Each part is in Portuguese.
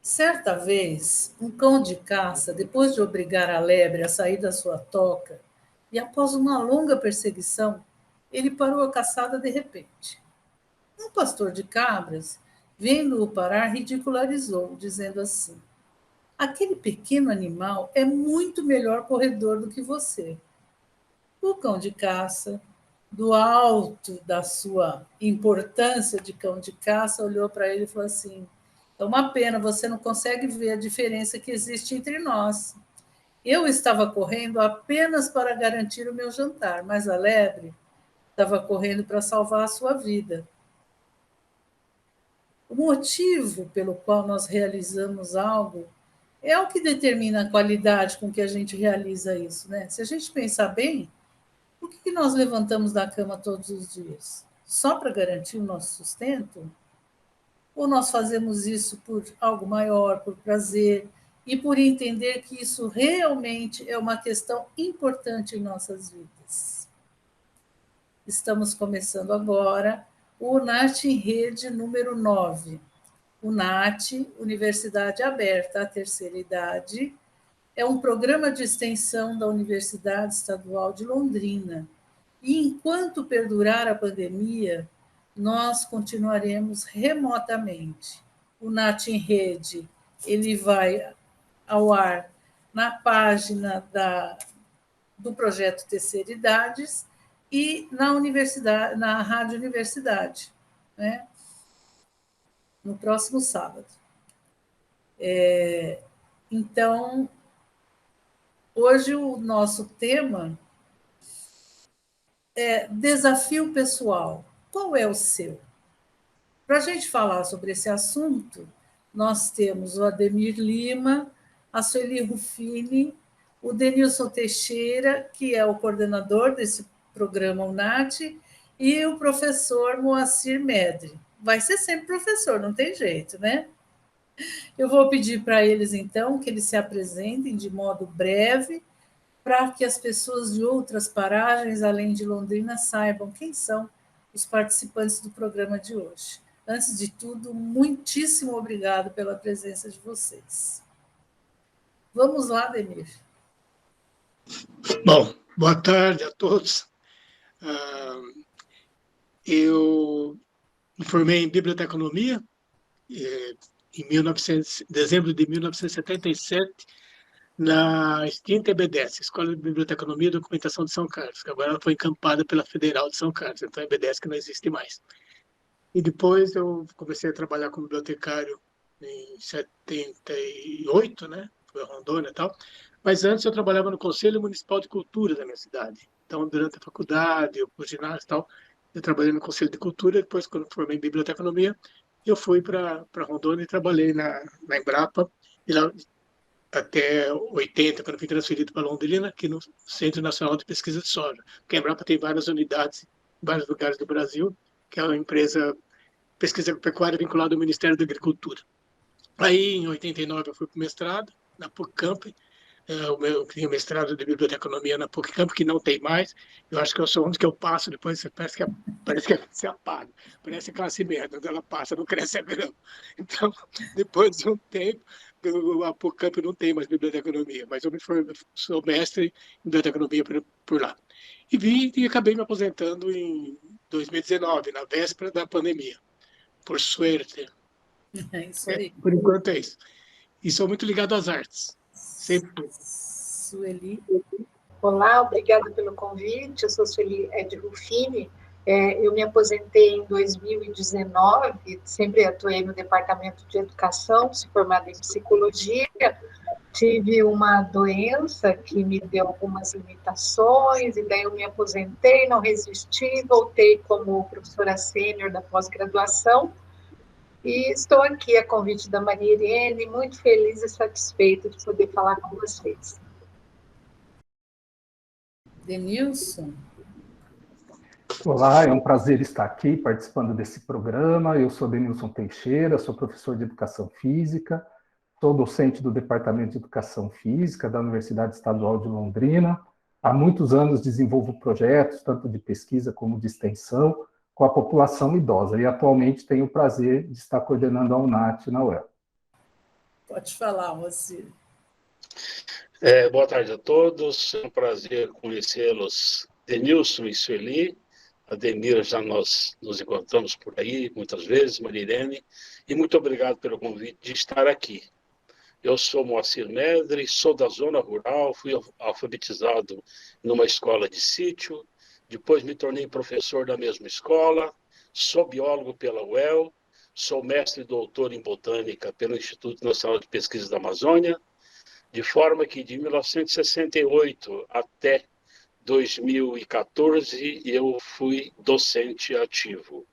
Certa vez, um cão de caça, depois de obrigar a lebre a sair da sua toca, e após uma longa perseguição, ele parou a caçada de repente. Um pastor de cabras, vendo-o parar, ridicularizou, dizendo assim: aquele pequeno animal é muito melhor corredor do que você. O cão de caça, do alto da sua importância de cão de caça, olhou para ele e falou assim: é uma pena, você não consegue ver a diferença que existe entre nós. Eu estava correndo apenas para garantir o meu jantar, mas a lebre estava correndo para salvar a sua vida. O motivo pelo qual nós realizamos algo é o que determina a qualidade com que a gente realiza isso, né? Se a gente pensar bem, por que nós levantamos da cama todos os dias? Só para garantir o nosso sustento? Ou nós fazemos isso por algo maior, por prazer e por entender que isso realmente é uma questão importante em nossas vidas? Estamos começando agora o NAT em Rede número 9. O NAT, Universidade Aberta à Terceira Idade, é um programa de extensão da Universidade Estadual de Londrina. E enquanto perdurar a pandemia, nós continuaremos remotamente. O NAT em Rede, ele vai ao ar na página do projeto Terceira Idades e na universidade, na Rádio Universidade, né? No próximo sábado. Então, hoje o nosso tema é desafio pessoal. Qual é o seu? Para a gente falar sobre esse assunto, nós temos o Ademir Lima, a Sueli Ruffini, o Denilson Teixeira, que é o coordenador desse programa UNAT, e o professor Moacir Medri. Vai ser sempre professor, não tem jeito, né? Eu vou pedir para eles, então, que eles se apresentem de modo breve, para que as pessoas de outras paragens, além de Londrina, saibam quem são os participantes do programa de hoje. Antes de tudo, muitíssimo obrigado pela presença de vocês. Vamos lá, Demir. Bom, boa tarde a todos. Eu me formei em biblioteconomia em dezembro de 1977, na extinta EBDES, Escola de Biblioteconomia e Documentação de São Carlos, que agora ela foi encampada pela Federal de São Carlos, então a EBDES que não existe mais. E depois eu comecei a trabalhar como bibliotecário em 78, né? Foi a Rondônia e tal. Mas antes eu trabalhava no Conselho Municipal de Cultura da minha cidade. Então, durante a faculdade, o ginásio e tal, eu trabalhei no Conselho de Cultura. Depois, quando formei em biblioteconomia, eu fui para Rondônia e trabalhei na Embrapa. E lá, até 80, quando fui transferido para Londrina, aqui no Centro Nacional de Pesquisa de Soja. Porque a Embrapa tem várias unidades em vários lugares do Brasil, que é uma empresa pesquisa pecuária vinculada ao Ministério da Agricultura. Aí, em 89, eu fui para o mestrado, na PUC-Camp. Eu tinha mestrado de biblioteconomia na PUC-Camp, que não tem mais. Eu acho que eu sou onde que eu passo, depois você parece que se apaga. Parece classe média, onde ela passa, não cresce a grama. Então, depois de um tempo, a PUC-Camp não tem mais biblioteconomia, mas eu sou mestre em biblioteconomia por lá. E acabei me aposentando em 2019, na véspera da pandemia. Por suerte. É isso aí. Por enquanto é isso. E sou muito ligado às artes. Sempre. Sueli. Olá, obrigada pelo convite. Eu sou Sueli Ruffini. Eu me aposentei em 2019, sempre atuei no departamento de educação, sou formada em psicologia. Tive uma doença que me deu algumas limitações, e daí eu me aposentei, não resisti, voltei como professora sênior da pós-graduação. E estou aqui a convite da Maria Irene, muito feliz e satisfeita de poder falar com vocês. Denilson. Olá, é um prazer estar aqui participando desse programa. Eu sou Denilson Teixeira, sou professor de Educação Física, sou docente do Departamento de Educação Física da Universidade Estadual de Londrina. Há muitos anos desenvolvo projetos, tanto de pesquisa como de extensão, com a população idosa, e atualmente tenho o prazer de estar coordenando a UNAT na UEL. Pode falar, Moacir. Boa tarde a todos, é um prazer conhecê-los, Denilson e Sueli. Ademir, já nós nos encontramos por aí muitas vezes, Marilene, e muito obrigado pelo convite de estar aqui. Eu sou Moacir Medre, sou da zona rural, fui alfabetizado numa escola de sítio, depois me tornei professor da mesma escola, sou biólogo pela UEL, sou mestre e doutor em botânica pelo Instituto Nacional de Pesquisa da Amazônia, de forma que de 1968 até 2014 eu fui docente ativo.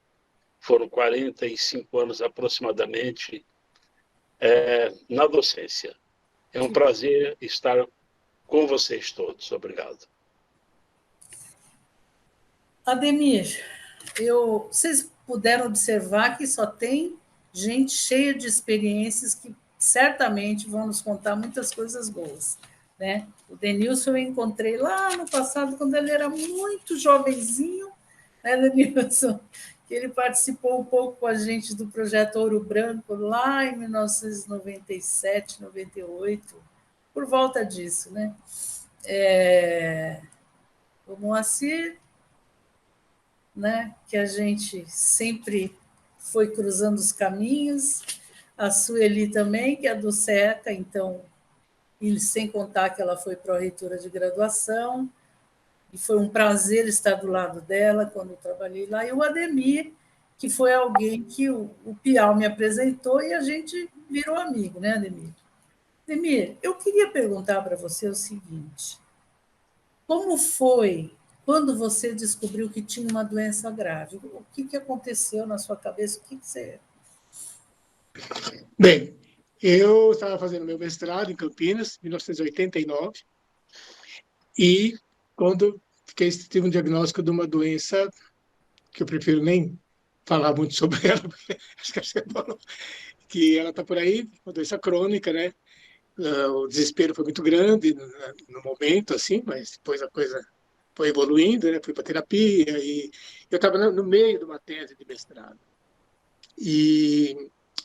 Foram 45 anos aproximadamente na docência. É um prazer estar com vocês todos. Obrigado. Ademir, vocês puderam observar que só tem gente cheia de experiências que certamente vão nos contar muitas coisas boas, né? O Denilson eu encontrei lá no passado, quando ele era muito jovenzinho, né, Denilson? Que ele participou um pouco com a gente do projeto Ouro Branco, lá em 1997, 98, por volta disso, né? O Moacir, né, que a gente sempre foi cruzando os caminhos, a Sueli também, que é do SECA, então, e sem contar que ela foi pró-reitora de graduação, e foi um prazer estar do lado dela quando eu trabalhei lá, e o Ademir, que foi alguém que o Piau me apresentou e a gente virou amigo, né, Ademir? Ademir, eu queria perguntar para você o seguinte: como foi quando você descobriu que tinha uma doença grave? O que aconteceu na sua cabeça? O que você... Bem, eu estava fazendo meu mestrado em Campinas, em 1989, e quando tive um diagnóstico de uma doença que eu prefiro nem falar muito sobre ela, porque acho que você falou que ela está por aí, uma doença crônica, né? O desespero foi muito grande no momento, assim, mas depois a coisa foi evoluindo, né? Fui para terapia e eu estava no meio de uma tese de mestrado.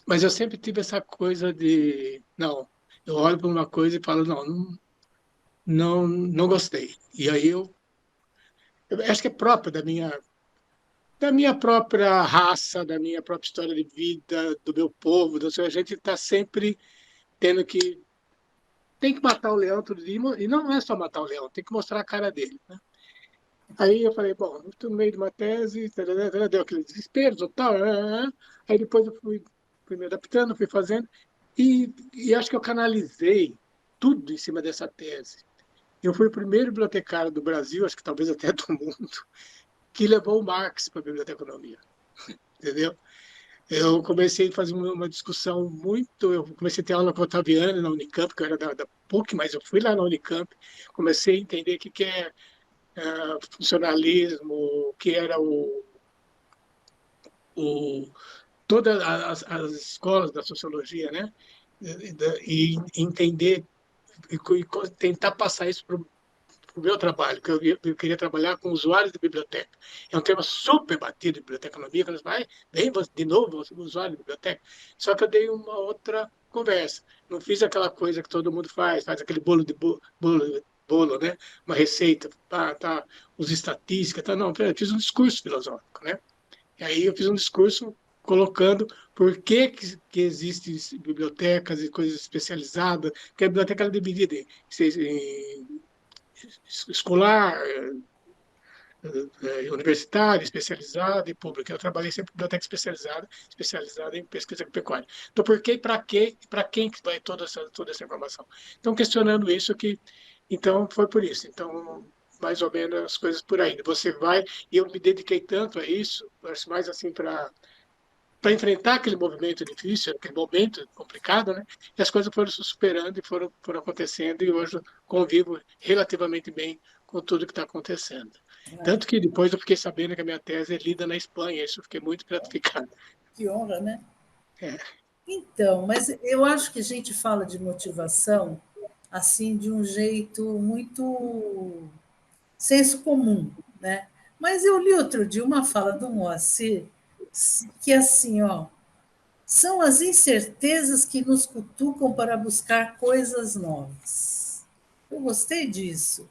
Mas eu sempre tive essa coisa de, não, eu olho para uma coisa e falo, não gostei. E aí eu acho que é próprio da minha própria raça, da minha própria história de vida, do meu povo, a gente está sempre tendo que tem que matar o leão todo dia, e não é só matar o leão, tem que mostrar a cara dele, né? Aí eu falei, bom, estou no meio de uma tese, deu aquele desespero total, aí depois eu fui me adaptando, fui fazendo, e acho que eu canalizei tudo em cima dessa tese. Eu fui o primeiro bibliotecário do Brasil, acho que talvez até do mundo, que levou o Marx para a biblioteconomia, entendeu? Eu comecei a fazer uma discussão muito. Eu comecei a ter aula com o Otaviani na Unicamp, que eu era da PUC, mas eu fui lá na Unicamp, comecei a entender o que é funcionalismo, o que era o todas as escolas da sociologia, né? E entender e tentar passar isso para o meu trabalho, que eu queria trabalhar com usuários de biblioteca. É um tema super batido em biblioteconomia, que vem de novo o usuário de biblioteca. Só que eu dei uma outra conversa. Não fiz aquela coisa que todo mundo faz aquele bolo, né? Uma receita, tá, os estatísticas, tá, não, eu fiz um discurso filosófico, né? E aí eu fiz um discurso colocando por que existem bibliotecas e coisas especializadas, porque a biblioteca ela é dividida em escolar, universitária, especializada e pública. Eu trabalhei sempre em biblioteca especializada em pesquisa pecuária. Então, por que, para quem que vai toda essa informação? Então, questionando isso então, foi por isso. Então, mais ou menos as coisas por aí. Você vai, e eu me dediquei tanto a isso, mais assim para enfrentar aquele movimento difícil, aquele momento complicado, né? E as coisas foram se superando e foram acontecendo, e hoje eu convivo relativamente bem com tudo que está acontecendo. Tanto que depois eu fiquei sabendo que a minha tese é lida na Espanha, isso eu fiquei muito gratificado. Que honra, né? É. Então, mas eu acho que a gente fala de motivação assim de um jeito muito senso comum, né? Mas eu li outro dia uma fala do Moacir que assim, ó, São as incertezas que nos cutucam para buscar coisas novas. Eu gostei disso.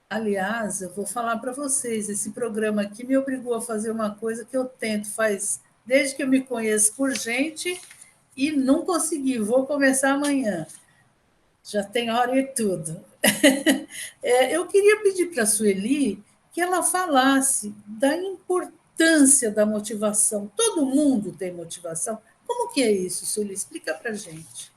Aliás, eu vou falar para vocês, esse programa aqui me obrigou a fazer uma coisa que eu tento, faz desde que eu me conheço por gente e não consegui, vou começar amanhã. Já tem hora e tudo. Eu queria pedir para a Sueli que ela falasse da importância da motivação. Todo mundo tem motivação. Como que é isso, Sueli? Explica para a gente.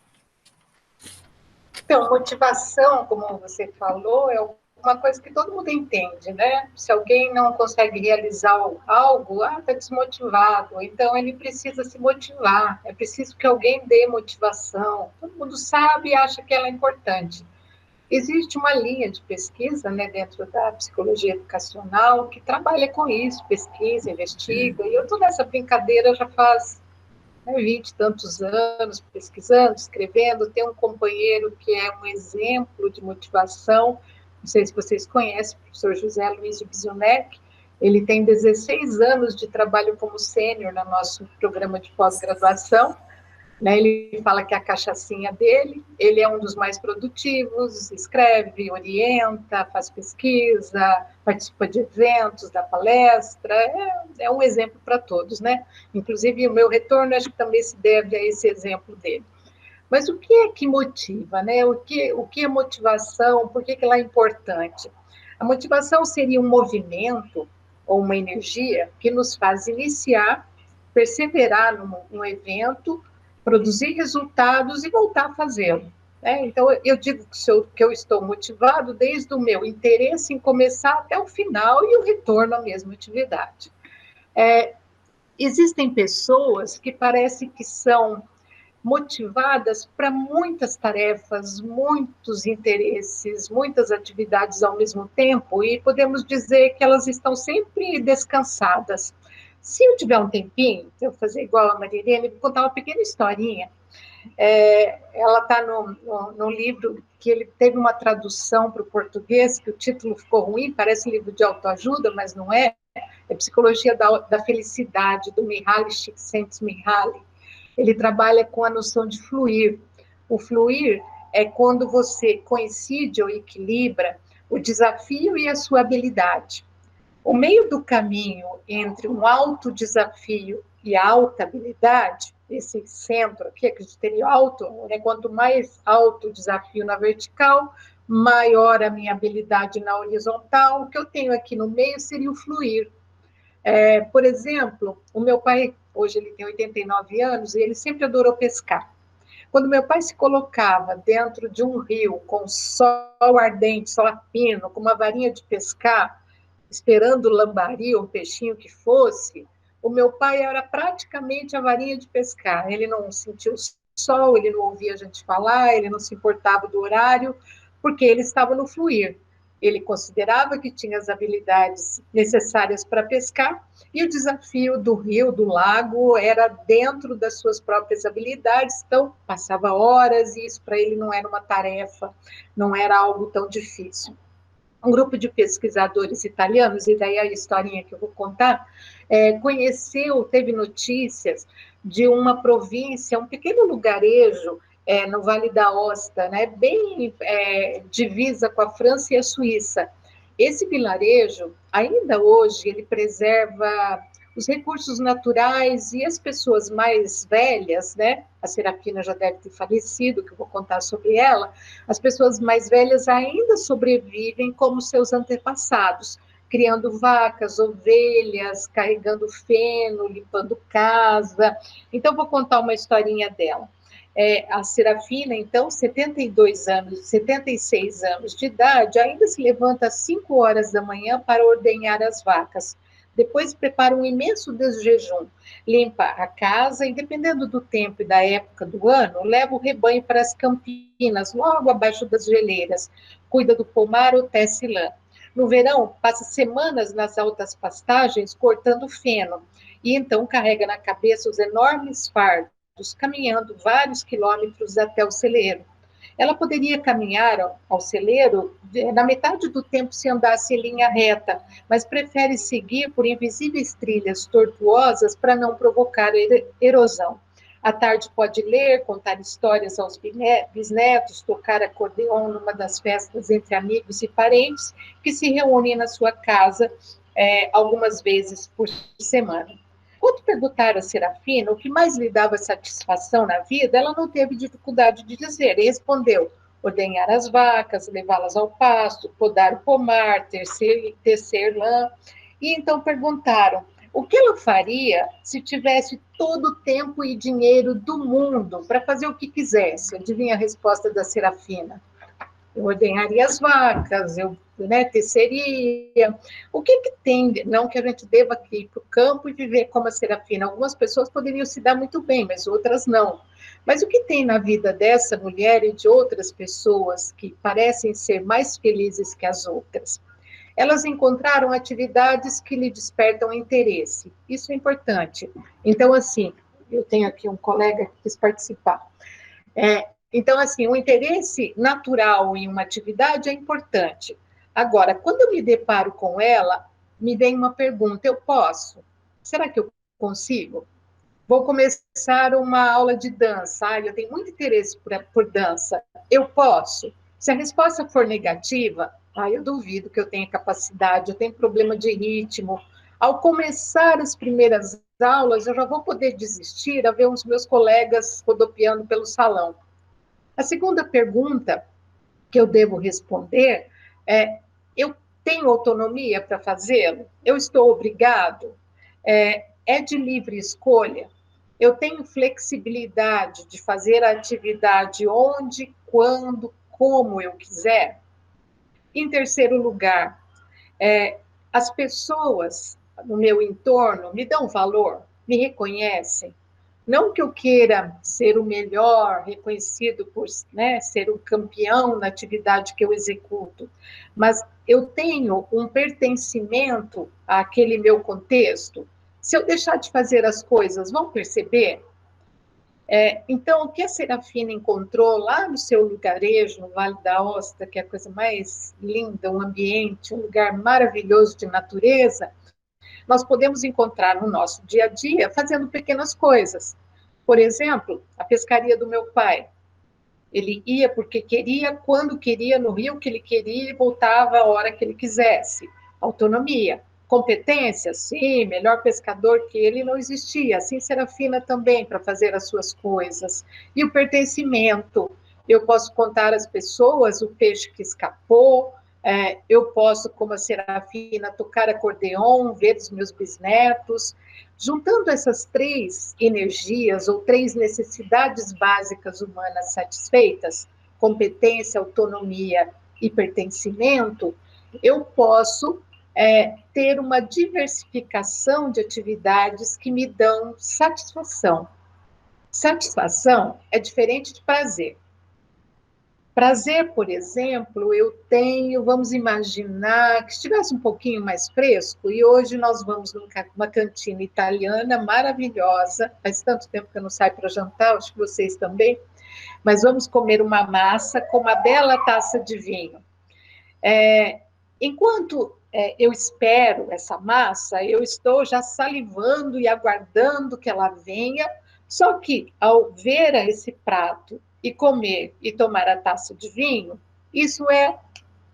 Então, motivação, como você falou, é uma coisa que todo mundo entende, né? Se alguém não consegue realizar algo, está desmotivado, então ele precisa se motivar, é preciso que alguém dê motivação. Todo mundo sabe e acha que ela é importante. Existe uma linha de pesquisa, né, dentro da psicologia educacional que trabalha com isso, pesquisa, investiga, e eu estou nessa brincadeira já faz 20 e tantos anos, pesquisando, escrevendo. Tem um companheiro que é um exemplo de motivação, não sei se vocês conhecem, o professor José Luiz de Bizunec. Ele tem 16 anos de trabalho como sênior no nosso programa de pós-graduação, né? Ele fala que é a cachaçinha dele, ele é um dos mais produtivos, escreve, orienta, faz pesquisa, participa de eventos, dá palestra, é um exemplo para todos, né? Inclusive, o meu retorno, acho que também se deve a esse exemplo dele. Mas o que é que motiva, né? O que é motivação? Por que ela é importante? A motivação seria um movimento ou uma energia que nos faz iniciar, perseverar num evento, produzir resultados e voltar a fazê-lo. Né? Então, eu digo que eu estou motivado desde o meu interesse em começar até o final e o retorno à mesma atividade. Existem pessoas que parecem que são motivadas para muitas tarefas, muitos interesses, muitas atividades ao mesmo tempo, e podemos dizer que elas estão sempre descansadas. Se eu tiver um tempinho, eu vou fazer igual a Marilene, vou contar uma pequena historinha. Ela está no livro que ele teve uma tradução para o português, que o título ficou ruim, parece livro de autoajuda, mas não é. É Psicologia da Felicidade, do Mihaly Csikszentmihalyi. Ele trabalha com a noção de fluir. O fluir é quando você coincide ou equilibra o desafio e a sua habilidade. O meio do caminho entre um alto desafio e a alta habilidade, esse centro aqui, que teria alto, né? Quanto mais alto o desafio na vertical, maior a minha habilidade na horizontal. O que eu tenho aqui no meio seria o fluir. Por exemplo, o meu pai, hoje ele tem 89 anos, e ele sempre adorou pescar. Quando meu pai se colocava dentro de um rio com sol ardente, sol a pino, com uma varinha de pescar, esperando o lambari ou um peixinho que fosse, o meu pai era praticamente a varinha de pescar. Ele não sentia o sol, ele não ouvia a gente falar, ele não se importava do horário, porque ele estava no fluir. Ele considerava que tinha as habilidades necessárias para pescar, e o desafio do rio, do lago, era dentro das suas próprias habilidades, então passava horas, e isso para ele não era uma tarefa, não era algo tão difícil. Um grupo de pesquisadores italianos, e daí a historinha que eu vou contar, teve notícias de uma província, um pequeno lugarejo, no Vale da Aosta, né, bem divisa com a França e a Suíça. Esse vilarejo, ainda hoje, ele preserva os recursos naturais, e as pessoas mais velhas, né, a Serafina já deve ter falecido, que eu vou contar sobre ela, as pessoas mais velhas ainda sobrevivem como seus antepassados, criando vacas, ovelhas, carregando feno, limpando casa. Então, vou contar uma historinha dela. A Serafina, então, 76 anos de idade, ainda se levanta às 5 horas da manhã para ordenhar as vacas. Depois prepara um imenso desjejum, limpa a casa e, dependendo do tempo e da época do ano, leva o rebanho para as campinas, logo abaixo das geleiras, cuida do pomar ou tece lã. No verão, passa semanas nas altas pastagens cortando feno, e então carrega na cabeça os enormes fardos, caminhando vários quilômetros até o celeiro. Ela poderia caminhar ao celeiro na metade do tempo se andasse em linha reta, mas prefere seguir por invisíveis trilhas tortuosas para não provocar erosão. À tarde pode ler, contar histórias aos bisnetos, tocar acordeon numa das festas entre amigos e parentes que se reúnem na sua casa algumas vezes por semana. Quando perguntaram a Serafina o que mais lhe dava satisfação na vida, ela não teve dificuldade de dizer, e respondeu: ordenhar as vacas, levá-las ao pasto, podar o pomar, tecer lã. E então perguntaram o que ela faria se tivesse todo o tempo e dinheiro do mundo para fazer o que quisesse. Adivinha a resposta da Serafina? Eu ordenharia as vacas, eu teceria. O que tem? Não que a gente deva ir para o campo e viver como a Serafina. Algumas pessoas poderiam se dar muito bem, mas outras não. Mas o que tem na vida dessa mulher e de outras pessoas que parecem ser mais felizes que as outras? Elas encontraram atividades que lhe despertam interesse. Isso é importante. Então, assim, eu tenho aqui um colega que quis participar. Então, assim, o interesse natural em uma atividade é importante. Agora, quando eu me deparo com ela, me vem uma pergunta: eu posso? Será que eu consigo? Vou começar uma aula de dança. Eu tenho muito interesse por dança. Eu posso? Se a resposta for negativa, eu duvido que eu tenha capacidade, eu tenho problema de ritmo. Ao começar as primeiras aulas, eu já vou poder desistir a ver os meus colegas rodopiando pelo salão. A segunda pergunta que eu devo responder é: eu tenho autonomia para fazê-lo? Eu estou obrigado? É de livre escolha? Eu tenho flexibilidade de fazer a atividade onde, quando, como eu quiser? Em terceiro lugar, as pessoas no meu entorno me dão valor, me reconhecem? Não que eu queira ser o melhor, reconhecido por ser o campeão na atividade que eu executo, mas eu tenho um pertencimento àquele meu contexto. Se eu deixar de fazer as coisas, vão perceber? Então, o que a Serafina encontrou lá no seu lugarejo, no Vale da Osta, que é a coisa mais linda, um ambiente, um lugar maravilhoso de natureza, nós podemos encontrar no nosso dia a dia fazendo pequenas coisas. Por exemplo, a pescaria do meu pai. Ele ia porque queria, quando queria, no rio que ele queria e voltava a hora que ele quisesse. Autonomia. Competência? Sim, melhor pescador que ele não existia. Assim Serafina também, para fazer as suas coisas. E o pertencimento. Eu posso contar às pessoas o peixe que escapou, eu posso, como a Serafina, tocar acordeon, ver os meus bisnetos. Juntando essas três energias ou três necessidades básicas humanas satisfeitas, competência, autonomia e pertencimento, eu posso ter uma diversificação de atividades que me dão satisfação. Satisfação é diferente de prazer. Prazer, por exemplo, eu tenho, vamos imaginar que estivesse um pouquinho mais fresco, e hoje nós vamos numa cantina italiana maravilhosa, faz tanto tempo que eu não saio para jantar, acho que vocês também, mas vamos comer uma massa com uma bela taça de vinho. Enquanto eu espero essa massa, eu estou já salivando e aguardando que ela venha, só que ao ver esse prato e comer e tomar a taça de vinho, isso é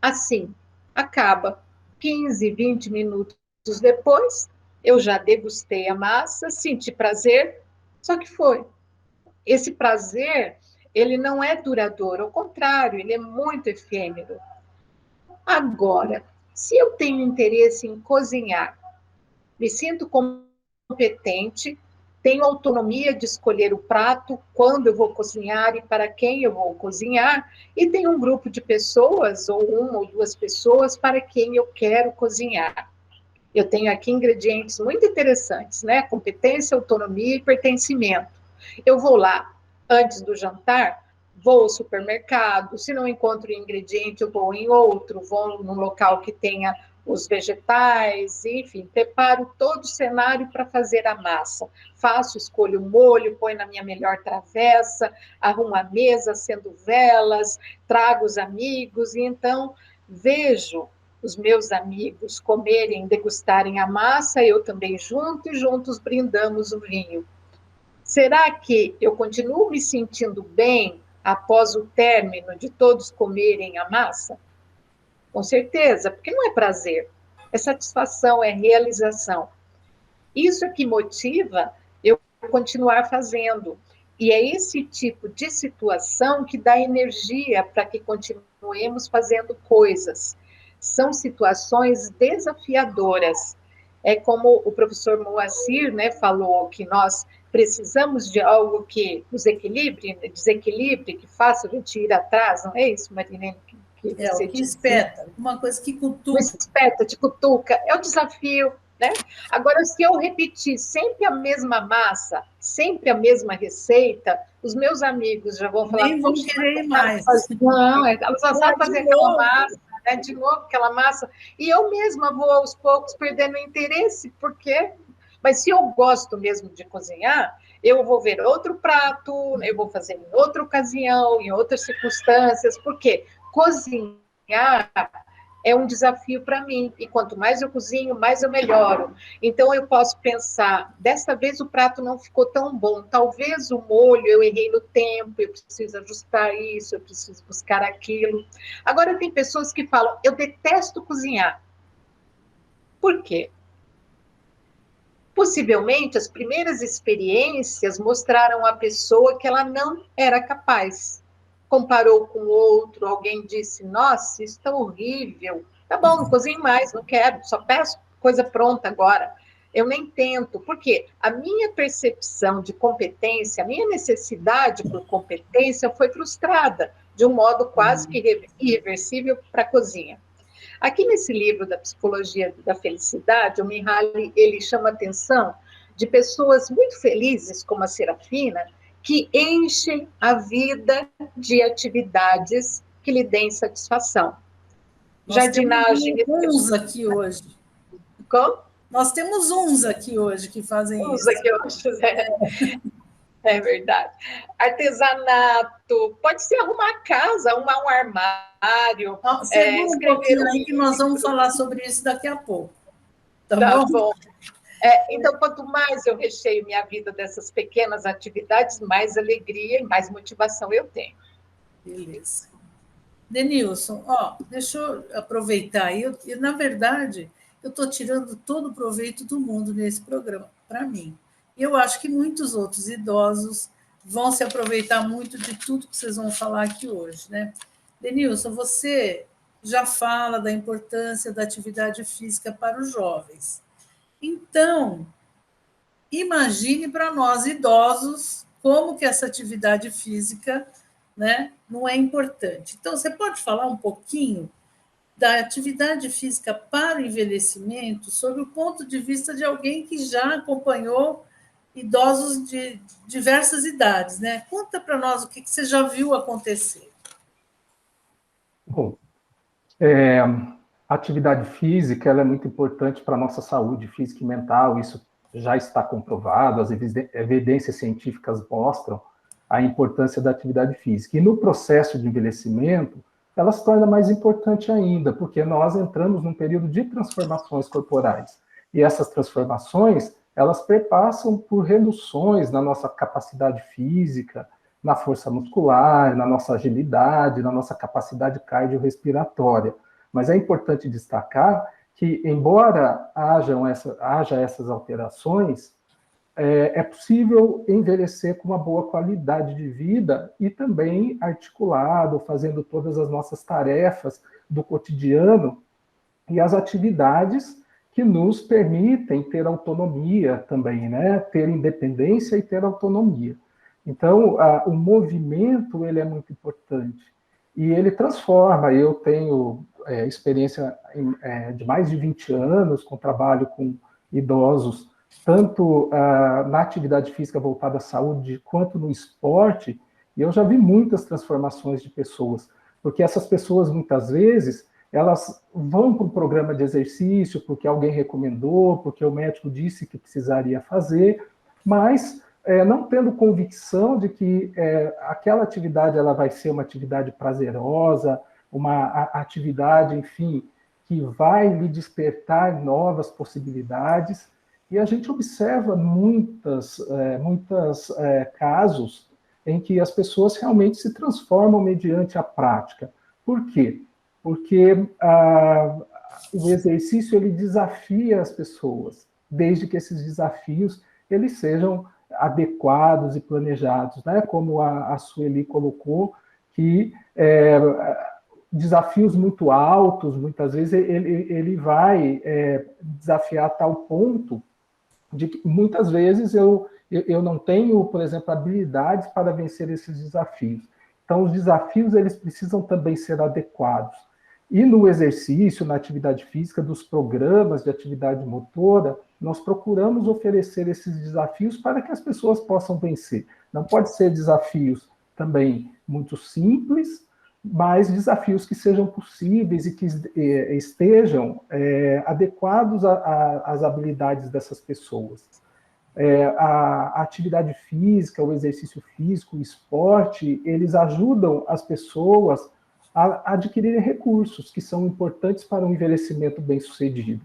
assim, acaba. 15, 20 minutos depois, eu já degustei a massa, senti prazer, só que foi. Esse prazer, ele não é duradouro, ao contrário, ele é muito efêmero. Agora, se eu tenho interesse em cozinhar, me sinto competente, tenho autonomia de escolher o prato, quando eu vou cozinhar e para quem eu vou cozinhar, e tenho um grupo de pessoas, ou uma ou duas pessoas, para quem eu quero cozinhar. Eu tenho aqui ingredientes muito interessantes, Competência, autonomia e pertencimento. Eu vou lá antes do jantar, vou ao supermercado, se não encontro ingrediente, eu vou em outro, vou num local que tenha os vegetais, enfim, preparo todo o cenário para fazer a massa. Faço, escolho o molho, ponho na minha melhor travessa, arrumo a mesa, acendo velas, trago os amigos, e então vejo os meus amigos comerem, degustarem a massa, eu também junto, e juntos brindamos o vinho. Será que eu continuo me sentindo bem após o término de todos comerem a massa? Com certeza, porque não é prazer, é satisfação, é realização. Isso é que motiva eu continuar fazendo. E é esse tipo de situação que dá energia para que continuemos fazendo coisas. São situações desafiadoras. É como o professor Moacir, né, falou, que nós precisamos de algo que nos equilibre, desequilibre, que faça a gente ir atrás, não é isso, Marilene? É, o que espeta, uma coisa que cutuca. Espeta, te cutuca, é o desafio, né? Agora, se eu repetir sempre a mesma massa, sempre a mesma receita, os meus amigos já vão falar... Nem vão querer mais. Não, elas só sabem fazer aquela massa, né? De novo aquela massa, e eu mesma vou aos poucos perdendo interesse, porque... Mas se eu gosto mesmo de cozinhar, eu vou ver outro prato, eu vou fazer em outra ocasião, em outras circunstâncias, porque cozinhar é um desafio para mim, e quanto mais eu cozinho, mais eu melhoro. Então, eu posso pensar, desta vez o prato não ficou tão bom, talvez o molho, eu errei no tempo, eu preciso ajustar isso, eu preciso buscar aquilo. Agora, tem pessoas que falam, eu detesto cozinhar. Por quê? Possivelmente, as primeiras experiências mostraram à pessoa que ela não era capaz. Comparou com outro, alguém disse, nossa, isso está horrível. Tá bom, não cozinho mais, não quero, só peço coisa pronta agora. Eu nem tento, porque a minha percepção de competência, a minha necessidade por competência foi frustrada, de um modo quase que irreversível para a cozinha. Aqui nesse livro da Psicologia da Felicidade, o Mihaly, ele chama a atenção de pessoas muito felizes, como a Serafina, que enchem a vida de atividades que lhe deem satisfação. Nós Jardinagem... temos uns aqui hoje. Como? Nós temos uns aqui hoje que fazem uns isso. Aqui hoje, é verdade. Artesanato, pode ser arrumar a casa, arrumar um armário. Um pouquinho aí que nós vamos falar sobre isso daqui a pouco. Tá bom? Então, quanto mais eu recheio minha vida dessas pequenas atividades, mais alegria e mais motivação eu tenho. Beleza. Denilson, deixa eu aproveitar aí. Na verdade, eu estou tirando todo o proveito do mundo nesse programa, para mim. E eu acho que muitos outros idosos vão se aproveitar muito de tudo que vocês vão falar aqui hoje, né? Denilson, você já fala da importância da atividade física para os jovens. Então, imagine para nós idosos como que essa atividade física, né, não é importante. Então, você pode falar um pouquinho da atividade física para o envelhecimento sob o ponto de vista de alguém que já acompanhou idosos de diversas idades, né? Conta para nós o que você já viu acontecer. Bom, a atividade física ela é muito importante para a nossa saúde física e mental, isso já está comprovado, as evidências científicas mostram a importância da atividade física. E no processo de envelhecimento, ela se torna mais importante ainda, porque nós entramos num período de transformações corporais. E essas transformações, elas perpassam por reduções na nossa capacidade física, na força muscular, na nossa agilidade, na nossa capacidade cardiorrespiratória. Mas é importante destacar que, embora haja essas alterações, é possível envelhecer com uma boa qualidade de vida e também articulado, fazendo todas as nossas tarefas do cotidiano e as atividades que nos permitem ter autonomia também, né? Ter independência e ter autonomia. Então, o movimento ele é muito importante e ele transforma. Eu tenho experiência de mais de 20 anos com trabalho com idosos, tanto na atividade física voltada à saúde, quanto no esporte, e eu já vi muitas transformações de pessoas, porque essas pessoas, muitas vezes, elas vão para o programa de exercício porque alguém recomendou, porque o médico disse que precisaria fazer, mas não tendo convicção de que aquela atividade ela vai ser uma atividade prazerosa, uma atividade, enfim, que vai lhe despertar novas possibilidades. E a gente observa muitos casos em que as pessoas realmente se transformam mediante a prática. Por quê? Porque o exercício ele desafia as pessoas, desde que esses desafios eles sejam adequados e planejados, né? Como a Sueli colocou, que desafios muito altos, muitas vezes ele vai desafiar a tal ponto de que muitas vezes eu não tenho, por exemplo, habilidades para vencer esses desafios. Então, os desafios eles precisam também ser adequados. E no exercício, na atividade física, dos programas de atividade motora, nós procuramos oferecer esses desafios para que as pessoas possam vencer. Não pode ser desafios também muito simples, mas desafios que sejam possíveis e que estejam adequados às habilidades dessas pessoas. A atividade física, o exercício físico, o esporte, eles ajudam as pessoas a adquirirem recursos que são importantes para um envelhecimento bem-sucedido.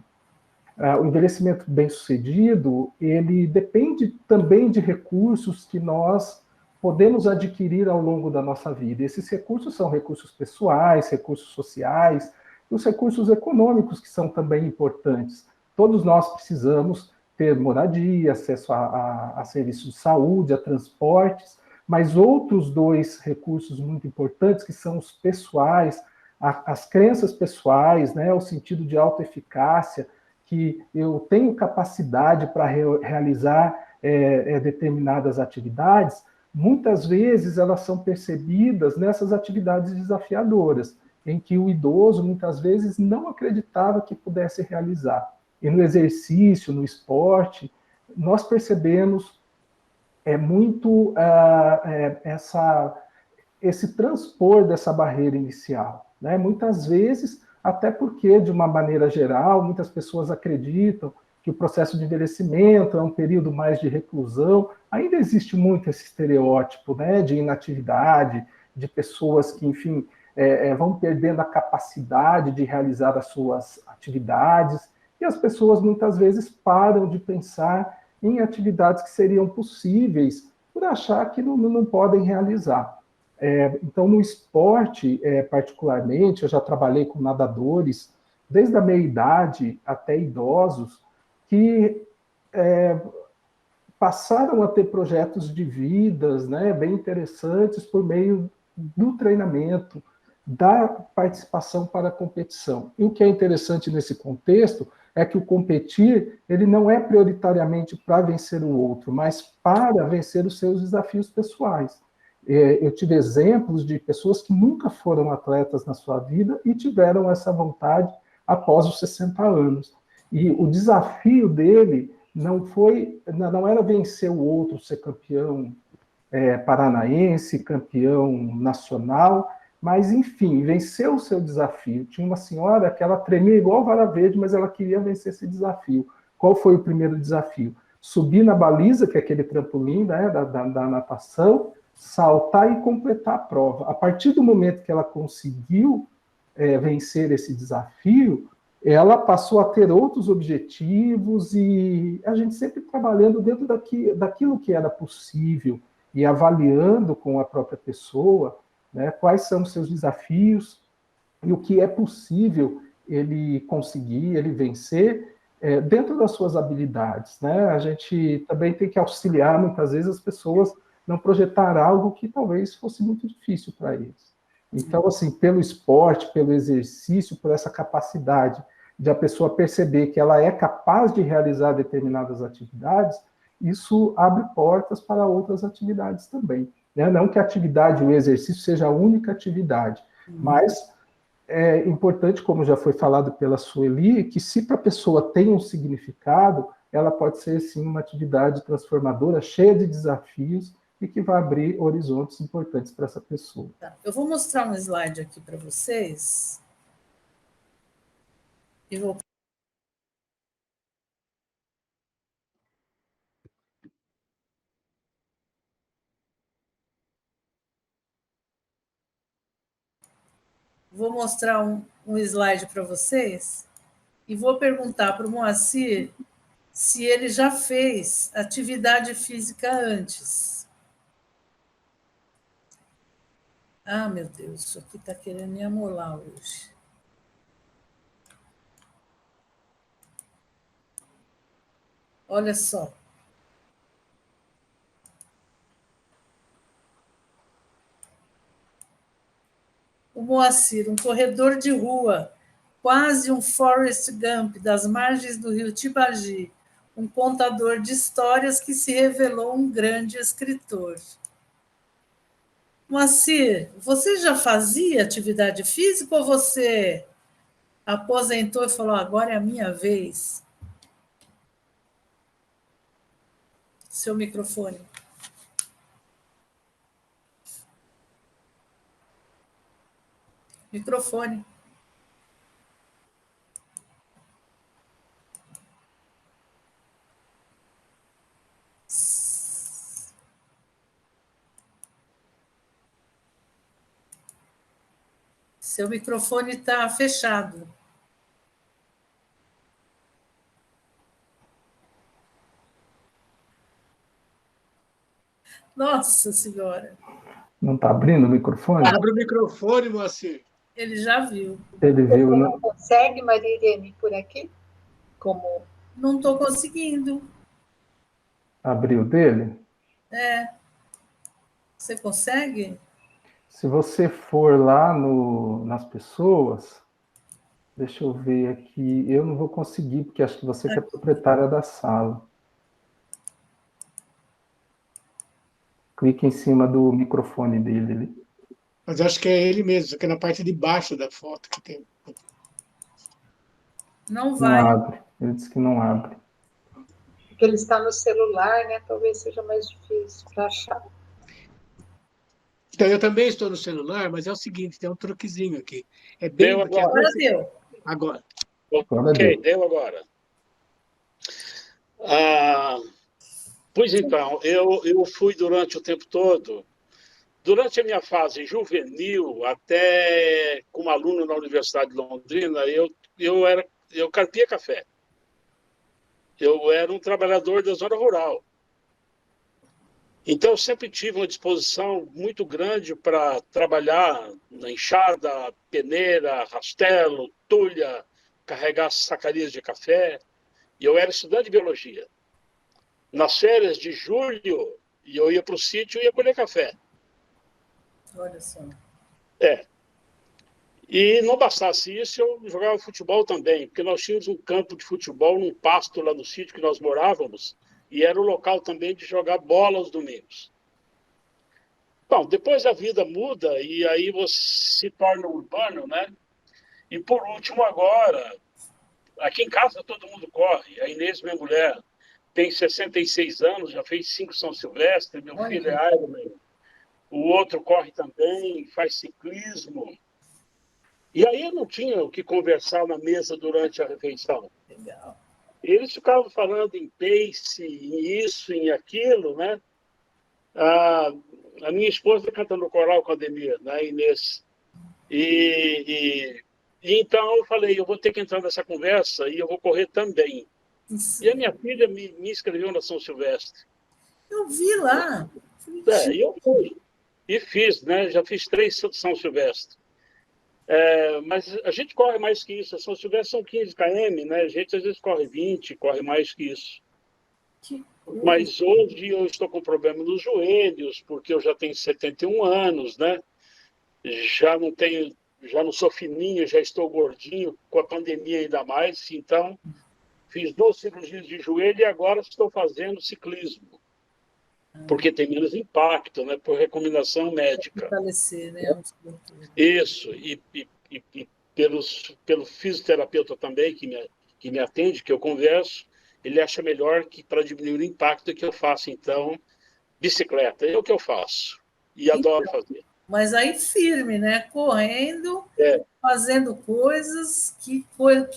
O envelhecimento bem-sucedido, ele depende também de recursos que nós podemos adquirir ao longo da nossa vida. Esses recursos são recursos pessoais, recursos sociais, e os recursos econômicos, que são também importantes. Todos nós precisamos ter moradia, acesso a serviços de saúde, a transportes, mas outros dois recursos muito importantes, que são os pessoais, as crenças pessoais, né, o sentido de autoeficácia, que eu tenho capacidade para realizar determinadas atividades, muitas vezes elas são percebidas nessas atividades desafiadoras, em que o idoso, muitas vezes, não acreditava que pudesse realizar. E no exercício, no esporte, nós percebemos muito esse transpor dessa barreira inicial, né? Muitas vezes, até porque, de uma maneira geral, muitas pessoas acreditam que o processo de envelhecimento é um período mais de reclusão. Ainda existe muito esse estereótipo, né, de inatividade, de pessoas que, enfim, vão perdendo a capacidade de realizar as suas atividades, e as pessoas muitas vezes param de pensar em atividades que seriam possíveis por achar que não podem realizar. Então, no esporte, particularmente, eu já trabalhei com nadadores, desde a meia-idade até idosos, que passaram a ter projetos de vidas, né, bem interessantes por meio do treinamento, da participação para a competição. E o que é interessante nesse contexto é que o competir, ele não é prioritariamente para vencer o outro, mas para vencer os seus desafios pessoais. Eu tive exemplos de pessoas que nunca foram atletas na sua vida e tiveram essa vontade após os 60 anos. E o desafio dele não era vencer o outro, ser campeão paranaense, campeão nacional, mas, enfim, venceu o seu desafio. Tinha uma senhora que ela tremia igual vara verde, mas ela queria vencer esse desafio. Qual foi o primeiro desafio? Subir na baliza, que é aquele trampolim, né, da natação, saltar e completar a prova. A partir do momento que ela conseguiu vencer esse desafio, ela passou a ter outros objetivos e a gente sempre trabalhando dentro daquilo que era possível e avaliando com a própria pessoa, né, quais são os seus desafios e o que é possível ele conseguir, ele vencer dentro das suas habilidades, né? A gente também tem que auxiliar, muitas vezes, as pessoas não projetar algo que talvez fosse muito difícil para eles. Então, assim, pelo esporte, pelo exercício, por essa capacidade de a pessoa perceber que ela é capaz de realizar determinadas atividades, isso abre portas para outras atividades também. Né? Não que a atividade, o exercício seja a única atividade, mas é importante, como já foi falado pela Sueli, que se para a pessoa tem um significado, ela pode ser, sim, uma atividade transformadora, cheia de desafios, e que vai abrir horizontes importantes para essa pessoa. Tá. Eu vou mostrar um slide aqui para vocês, E vou... Vou mostrar um slide para vocês e vou perguntar para o Moacir se ele já fez atividade física antes. Ah, meu Deus, isso aqui está querendo me amolar hoje. Olha só. O Moacir, um corredor de rua, quase um Forrest Gump das margens do rio Tibagi, um contador de histórias que se revelou um grande escritor. Moacir, você já fazia atividade física ou você aposentou e falou, agora é a minha vez? Seu microfone. Microfone. Seu microfone está fechado. Nossa Senhora. Não está abrindo o microfone? Abre o microfone, Moacir. Ele já viu. Ele Você viu, não né? consegue, Maria Irene, por aqui? Como... Não estou conseguindo. Abriu dele? Você consegue? Se você for lá nas pessoas, deixa eu ver aqui, eu não vou conseguir, porque acho que você que é proprietária da sala. Clique em cima do microfone dele ali. Mas acho que é ele mesmo, aqui na parte de baixo da foto que tem. Não Não vai. abre. Ele disse que não abre. Porque ele está no celular, né? Talvez seja mais difícil para achar. Então, eu também estou no celular, mas é o seguinte, tem um truquezinho aqui. É bem Deu porque agora. Agora deu. agora. Agora Ok, deu. deu agora. Pois então, eu fui durante o tempo todo, durante a minha fase juvenil, até como aluno na Universidade de Londrina, eu carpia café. Eu era um trabalhador da zona rural. Então, eu sempre tive uma disposição muito grande para trabalhar na enxada, peneira, rastelo, tulha, carregar sacarias de café. E eu era estudante de biologia. Nas férias de julho, eu ia para o sítio e ia colher café. Olha só. É. E não bastasse isso, eu jogava futebol também, porque nós tínhamos um campo de futebol num pasto lá no sítio que nós morávamos, e era o local também de jogar bola aos domingos. Bom, depois a vida muda e aí você se torna urbano, né? E por último agora, aqui em casa todo mundo corre. A Inês, minha mulher, tem 66 anos, já fez 5 São Silvestre, meu Olha. filho é Ironman. O outro corre também, faz ciclismo. E aí eu não tinha o que conversar na mesa durante a refeição. Legal. Eles ficavam falando em pace, em isso, em aquilo, né? A minha esposa cantando coral com a Ademir, né, Inês. E então eu falei, eu vou ter que entrar nessa conversa e eu vou correr também. Isso. E a minha filha me inscreveu na São Silvestre. Eu vi lá. E eu fui. E fiz, né? Já fiz 3 São Silvestre. Mas a gente corre mais que isso. A São Silvestre são 15 km, né? A gente às vezes corre 20, corre mais que isso. Que Mas hoje eu estou com problema nos joelhos, porque eu já tenho 71 anos, né? Já não sou fininho, já estou gordinho, com a pandemia ainda mais. Então, fiz 2 cirurgias de joelho e agora estou fazendo ciclismo. Porque tem menos impacto, né? Por recomendação médica. fortalecer, né? Isso, e pelo fisioterapeuta também, que me atende, que eu converso, ele acha melhor que para diminuir o impacto que eu faço, então, bicicleta. É o que eu faço. E adoro fazer. mas aí firme, né? Correndo, É, fazendo coisas que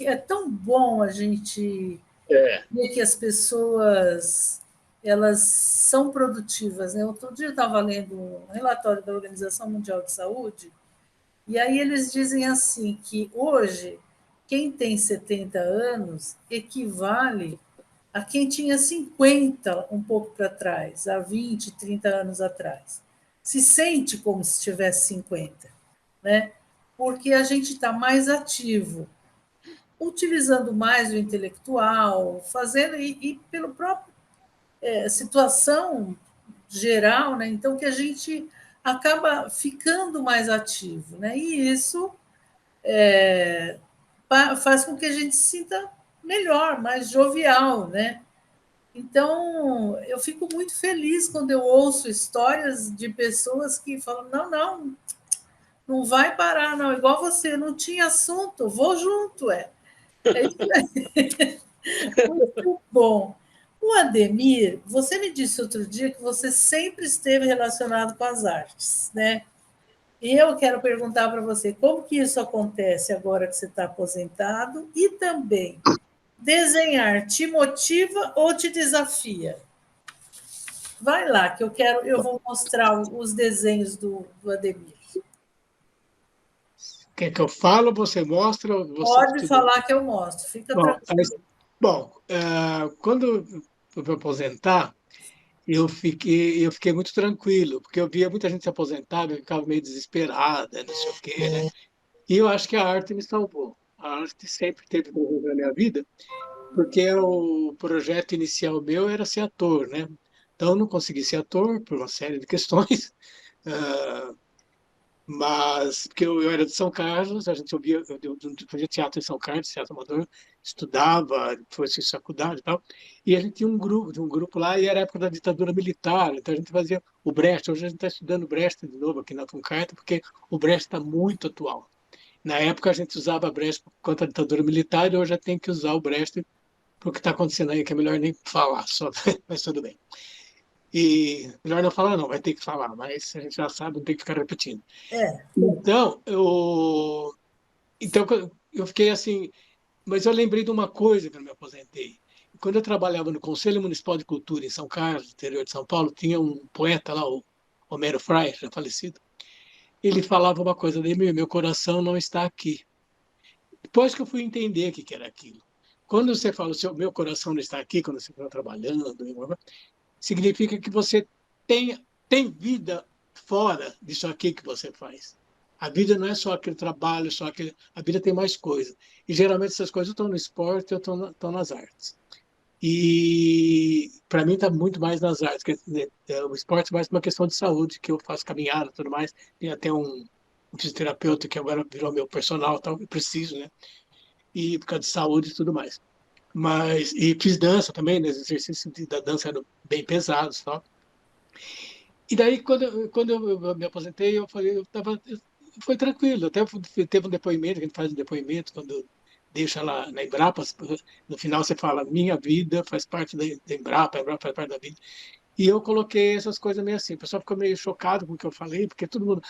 é tão bom a gente é, ver que as pessoas elas são produtivas, né? Outro dia eu estava lendo um relatório da Organização Mundial de Saúde e aí eles dizem assim que hoje quem tem 70 anos equivale a quem tinha 50 um pouco para trás, há 20, 30 anos atrás. Se sente como se tivesse 50, né? Porque a gente está mais ativo, utilizando mais o intelectual, fazendo, e pelo próprio situação geral, né? Então que a gente acaba ficando mais ativo, né? E isso faz com que a gente se sinta melhor, mais jovial, né? Então, eu fico muito feliz quando eu ouço histórias de pessoas que falam: não, não, não vai parar, não, igual você, não tinha assunto, vou junto, é. É isso aí. Muito bom. O Ademir, você me disse outro dia que você sempre esteve relacionado com as artes, né? E eu quero perguntar para você como que isso acontece agora que você está aposentado e também desenhar te motiva ou te desafia? Vai lá, que eu vou mostrar os desenhos do Ademir. Quer que eu falo, você mostra, ou você Pode tudo. falar que eu mostro, fica Bom, tranquilo. quando eu me aposentar, eu fiquei muito tranquilo, porque eu via muita gente se aposentar, eu ficava meio desesperada, não sei o quê, né? E eu acho que a arte me salvou. A arte sempre teve que envolver na minha vida, porque o projeto inicial meu era ser ator, né? Então, eu não consegui ser ator por uma série de questões. Ah, mas porque eu era de São Carlos, a gente ouvia, eu fazia teatro em São Carlos, teatro amador, estudava, depois fiz faculdade e tal, e a gente tinha um grupo lá, e era a época da ditadura militar, então a gente fazia o Brecht, hoje a gente está estudando Brecht de novo aqui na Funcarta, porque o Brecht está muito atual. Na época a gente usava Brecht contra a ditadura militar, e hoje já tem que usar o Brecht para o que está acontecendo aí, que é melhor nem falar, só, mas tudo bem. E melhor não falar não, vai ter que falar, mas a gente já sabe, não tem que ficar repetindo. É, Então, então eu fiquei assim, mas eu lembrei de uma coisa quando me aposentei. Quando eu trabalhava no Conselho Municipal de Cultura em São Carlos, interior de São Paulo, tinha um poeta lá, o Homero Frei, já falecido. Ele falava uma coisa de mim: meu coração não está aqui. Depois que eu fui entender o que era aquilo. Quando você fala, o meu coração não está aqui, quando você está trabalhando, significa que você tem vida fora disso aqui que você faz. A vida não é só aquele trabalho, só aquele. A vida tem mais coisas. E geralmente essas coisas estão no esporte ou estão nas artes. E para mim está muito mais nas artes. O esporte é mais uma questão de saúde, que eu faço caminhada e tudo mais. Tem até um fisioterapeuta que agora virou meu personal, tal, eu preciso, né? E por causa de saúde e tudo mais. E fiz dança também, né? Os exercícios da dança eram bem pesados, tal. E daí, quando eu me aposentei, eu falei, foi tranquilo. Até teve um depoimento, que a gente faz um depoimento, quando deixa lá na Embrapa, no final você fala, minha vida faz parte da Embrapa, a Embrapa faz parte da vida. E eu coloquei essas coisas meio assim. O pessoal ficou meio chocado com o que eu falei, porque todo mundo,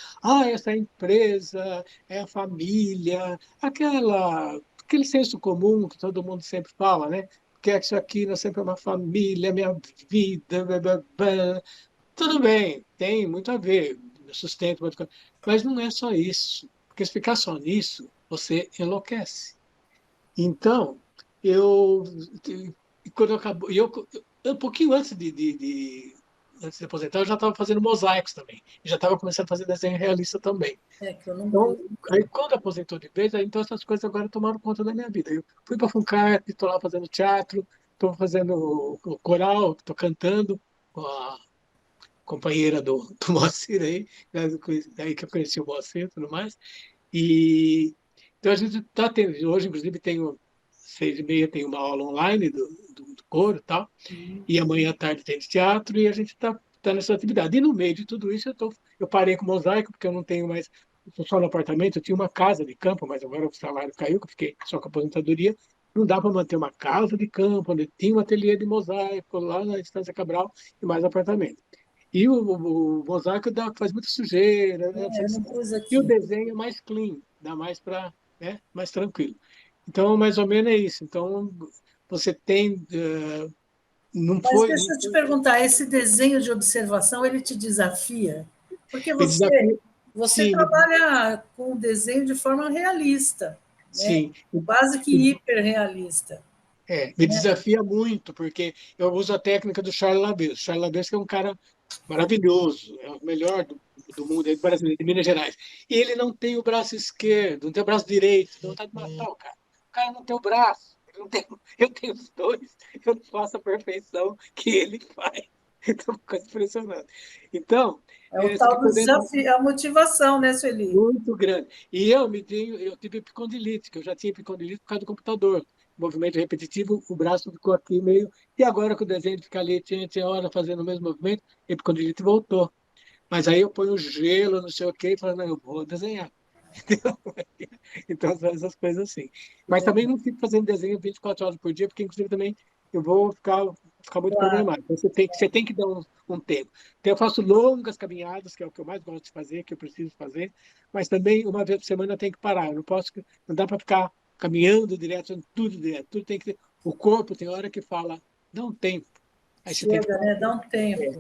essa é a empresa, é a família, aquele senso comum que todo mundo sempre fala, né? Porque isso aqui não sempre é uma família, minha vida, blá, blá, blá. Tudo bem, tem muito a ver, sustento, mas não é só isso. Porque se ficar só nisso, você enlouquece. Então, eu, quando eu acabo, um pouquinho antes de aposentar, eu já estava fazendo mosaicos também. E já estava começando a fazer desenho realista também. que eu não Então, vi. aí quando aposentou de vez, aí, então essas coisas agora tomaram conta da minha vida. Eu fui para a Funcart, estou lá fazendo teatro, estou fazendo o coral, estou cantando com a companheira do Moacir aí, daí que eu conheci o Moacir e tudo mais. E então a gente está tendo, hoje inclusive tenho 6h30 tem uma aula online do coro e tal, e amanhã à tarde tem teatro e a gente tá nessa atividade. E no meio de tudo isso eu parei com o mosaico, porque eu não tenho mais, eu tô só no apartamento, eu tinha uma casa de campo, mas agora o salário caiu, que eu fiquei só com a aposentadoria, não dá para manter uma casa de campo, onde tinha um ateliê de mosaico lá na Estância Cabral e mais apartamento. E o mosaico faz muita sujeira, né? Eu não pus E o aqui. desenho é mais clean, dá mais para, né? Mais tranquilo. Então, mais ou menos é isso. Então, você tem, não Mas foi, deixa eu te perguntar, esse desenho de observação, ele te desafia? Porque me desafio, você sim, trabalha com o desenho de forma realista, né? sim, Quase que hiperrealista. me desafia muito, porque eu uso a técnica do Charles Labeur. Charles Labeur que é um cara maravilhoso, é o melhor do mundo, é brasileiro, de Minas Gerais. E ele não tem o braço esquerdo, não tem o braço direito, então vontade de matar o cara. O cara não tem o braço, eu tenho os dois, eu não faço a perfeição que ele faz. Então, fica impressionante. Então, É o você tal do ficou dentro desafio, a motivação, né, Sueli? muito grande. E eu tive epicondilite, que eu já tinha epicondilite por causa do computador. Movimento repetitivo, o braço ficou aqui meio. E agora que o desenho fica ali, tinha hora fazendo o mesmo movimento, epicondilite voltou. Mas aí eu ponho gelo, não sei o quê, e falo, não, eu vou desenhar. Então, essas coisas assim. Mas também não fico fazendo desenho 24 horas por dia, porque, inclusive, também eu vou ficar muito Claro. problemático. Então, você tem que dar um tempo. Então, eu faço longas caminhadas, que é o que eu mais gosto de fazer, que eu preciso fazer, mas também, uma vez por semana, eu tenho que parar. Eu não posso, não dá para ficar caminhando direto, tudo direto. Tudo tem que ter. O corpo tem hora que fala, dá um tempo. Aí você tem que Chega, dar um né? Dá tempo. um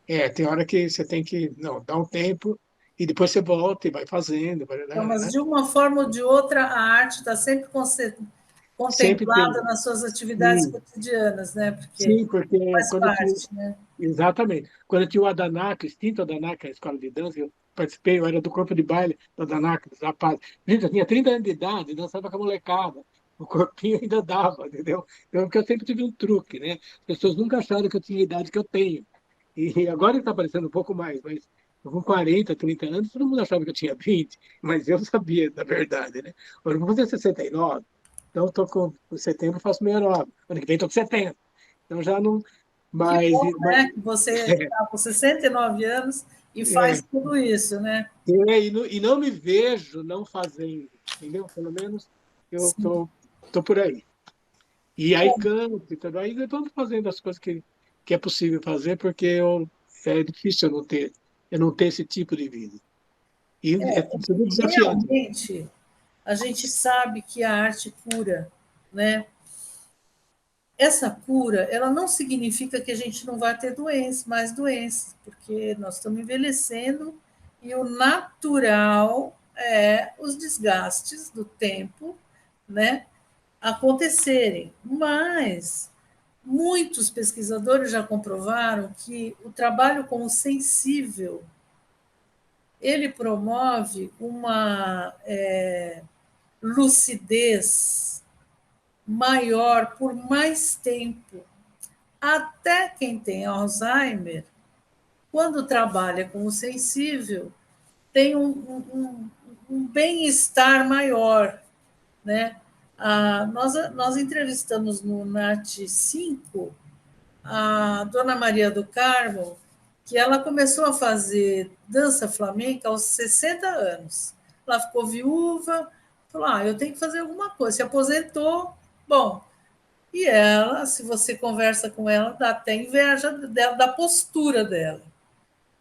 tempo. Tem hora que você tem que, não, dar um tempo e depois você volta e vai fazendo. Então, mas Né? de uma forma ou de outra, a arte está sempre Sempre contemplada tem. nas suas atividades Sim, cotidianas, né? Porque sim, porque faz quando eu tinha. parte, né? Exatamente. Quando eu tinha o Adanac, o extinto Adanac, a escola de dança, eu participei, eu era do corpo de baile do Adanac, dos rapazes. Gente, eu tinha 30 anos de idade, dançava com a molecada. O corpinho ainda dava, entendeu? Então, porque eu sempre tive um truque, né? As pessoas nunca acharam que eu tinha a idade que eu tenho. E agora está aparecendo um pouco mais, mas eu com 40, 30 anos, todo mundo achava que eu tinha 20, mas eu sabia da verdade, né? Agora eu vou fazer 69, então estou com setembro, faço 69. Ano que vem estou com 70. Então já não. Que Mas, bom, né? Que você está com 69 anos e faz é, tudo isso, né? e não me vejo não fazendo, entendeu? Pelo menos eu Sim. tô por aí. E aí canto e tudo. Aí eu estou fazendo as coisas que é possível fazer, porque é difícil eu não ter esse tipo de vida. E é tudo desafiante. Realmente, a gente sabe que a arte cura, né? Essa cura, ela não significa que a gente não vai ter doenças, mais doenças, porque nós estamos envelhecendo e o natural é os desgastes do tempo, né, acontecerem. Mas muitos pesquisadores já comprovaram que o trabalho com o sensível ele promove uma lucidez maior por mais tempo. Até quem tem Alzheimer, quando trabalha com o sensível, tem um bem-estar maior, né? Nós entrevistamos no NAT 5 a Dona Maria do Carmo, que ela começou a fazer dança flamenca aos 60 anos. Ela ficou viúva, falou: eu tenho que fazer alguma coisa. Se aposentou, bom. E ela, se você conversa com ela, dá até inveja dela, da postura dela,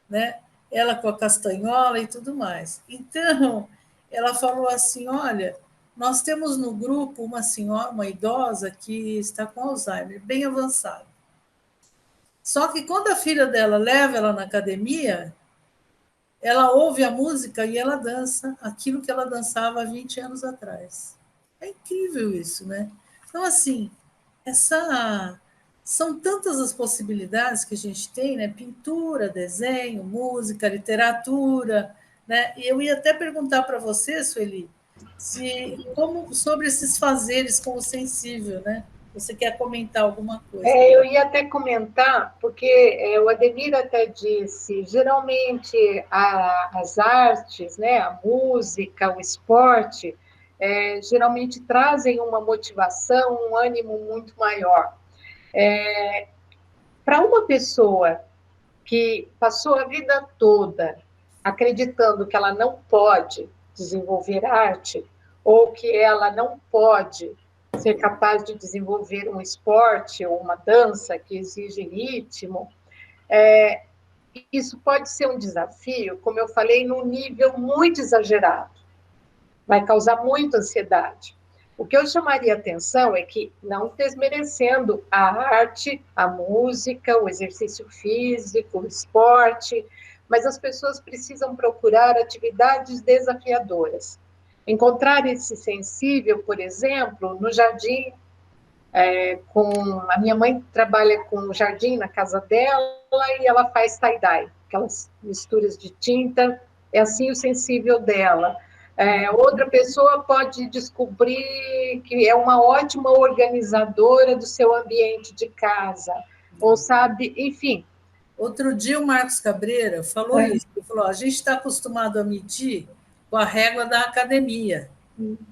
né? Ela com a castanhola e tudo mais. Então, ela falou assim: olha, nós temos no grupo uma senhora, uma idosa que está com Alzheimer, bem avançado. Só que quando a filha dela leva ela na academia, ela ouve a música e ela dança aquilo que ela dançava há 20 anos atrás. É incrível isso, né? Então, assim, essa são tantas as possibilidades que a gente tem, né? Pintura, desenho, música, literatura, né? E eu ia até perguntar para você, Sueli, se como sobre esses fazeres com o sensível, né? Você quer comentar alguma coisa? Eu ia até comentar, porque o Ademir até disse, geralmente as artes, né, a música, o esporte, geralmente trazem uma motivação, um ânimo muito maior. Para uma pessoa que passou a vida toda acreditando que ela não pode desenvolver arte, ou que ela não pode ser capaz de desenvolver um esporte ou uma dança que exige ritmo, isso pode ser um desafio, como eu falei, num nível muito exagerado. Vai causar muita ansiedade. O que eu chamaria atenção é que, não desmerecendo a arte, a música, o exercício físico, o esporte, mas as pessoas precisam procurar atividades desafiadoras. Encontrar esse sensível, por exemplo, no jardim, a minha mãe trabalha com jardim na casa dela e ela faz tie-dye, aquelas misturas de tinta, é assim o sensível dela. Outra pessoa pode descobrir que é uma ótima organizadora do seu ambiente de casa, ou sabe, enfim. Outro dia o Marcos Cabreira falou isso, ele falou, a gente está acostumado a medir com a régua da academia,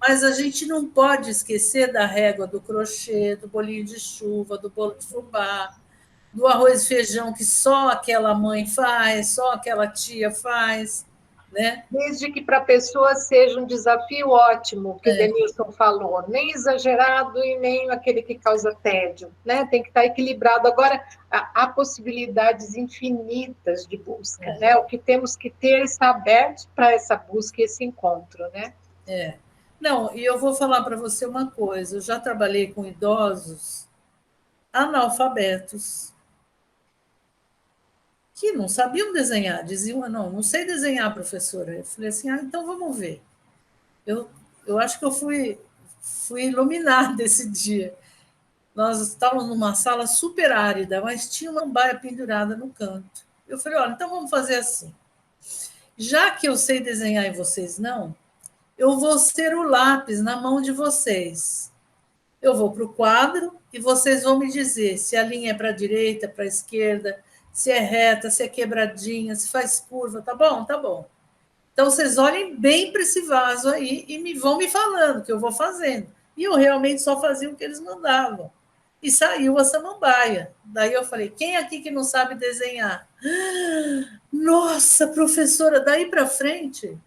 mas a gente não pode esquecer da régua do crochê, do bolinho de chuva, do bolo de fubá, do arroz e feijão que só aquela mãe faz, só aquela tia faz, né? Desde que para a pessoa seja um desafio ótimo, que o Denilson falou, nem exagerado e nem aquele que causa tédio, né? Tem que estar equilibrado. Agora, há possibilidades infinitas de busca, né? O que temos que ter está aberto para essa busca e esse encontro, né? Não, e eu vou falar para você uma coisa, eu já trabalhei com idosos analfabetos que não sabiam desenhar, diziam, não sei desenhar, professora. Eu falei assim, então vamos ver. Eu acho que eu fui iluminada esse dia. Nós estávamos numa sala super árida, mas tinha uma baia pendurada no canto. Eu falei, olha, então vamos fazer assim. Já que eu sei desenhar e vocês não, eu vou ser o lápis na mão de vocês. Eu vou para o quadro e vocês vão me dizer se a linha é para a direita, para a esquerda, se é reta, se é quebradinha, se faz curva, tá bom? Tá bom. Então, vocês olhem bem para esse vaso aí e vão me falando que eu vou fazendo. E eu realmente só fazia o que eles mandavam. E saiu a samambaia. Daí eu falei, quem aqui que não sabe desenhar? Nossa, professora, daí para frente,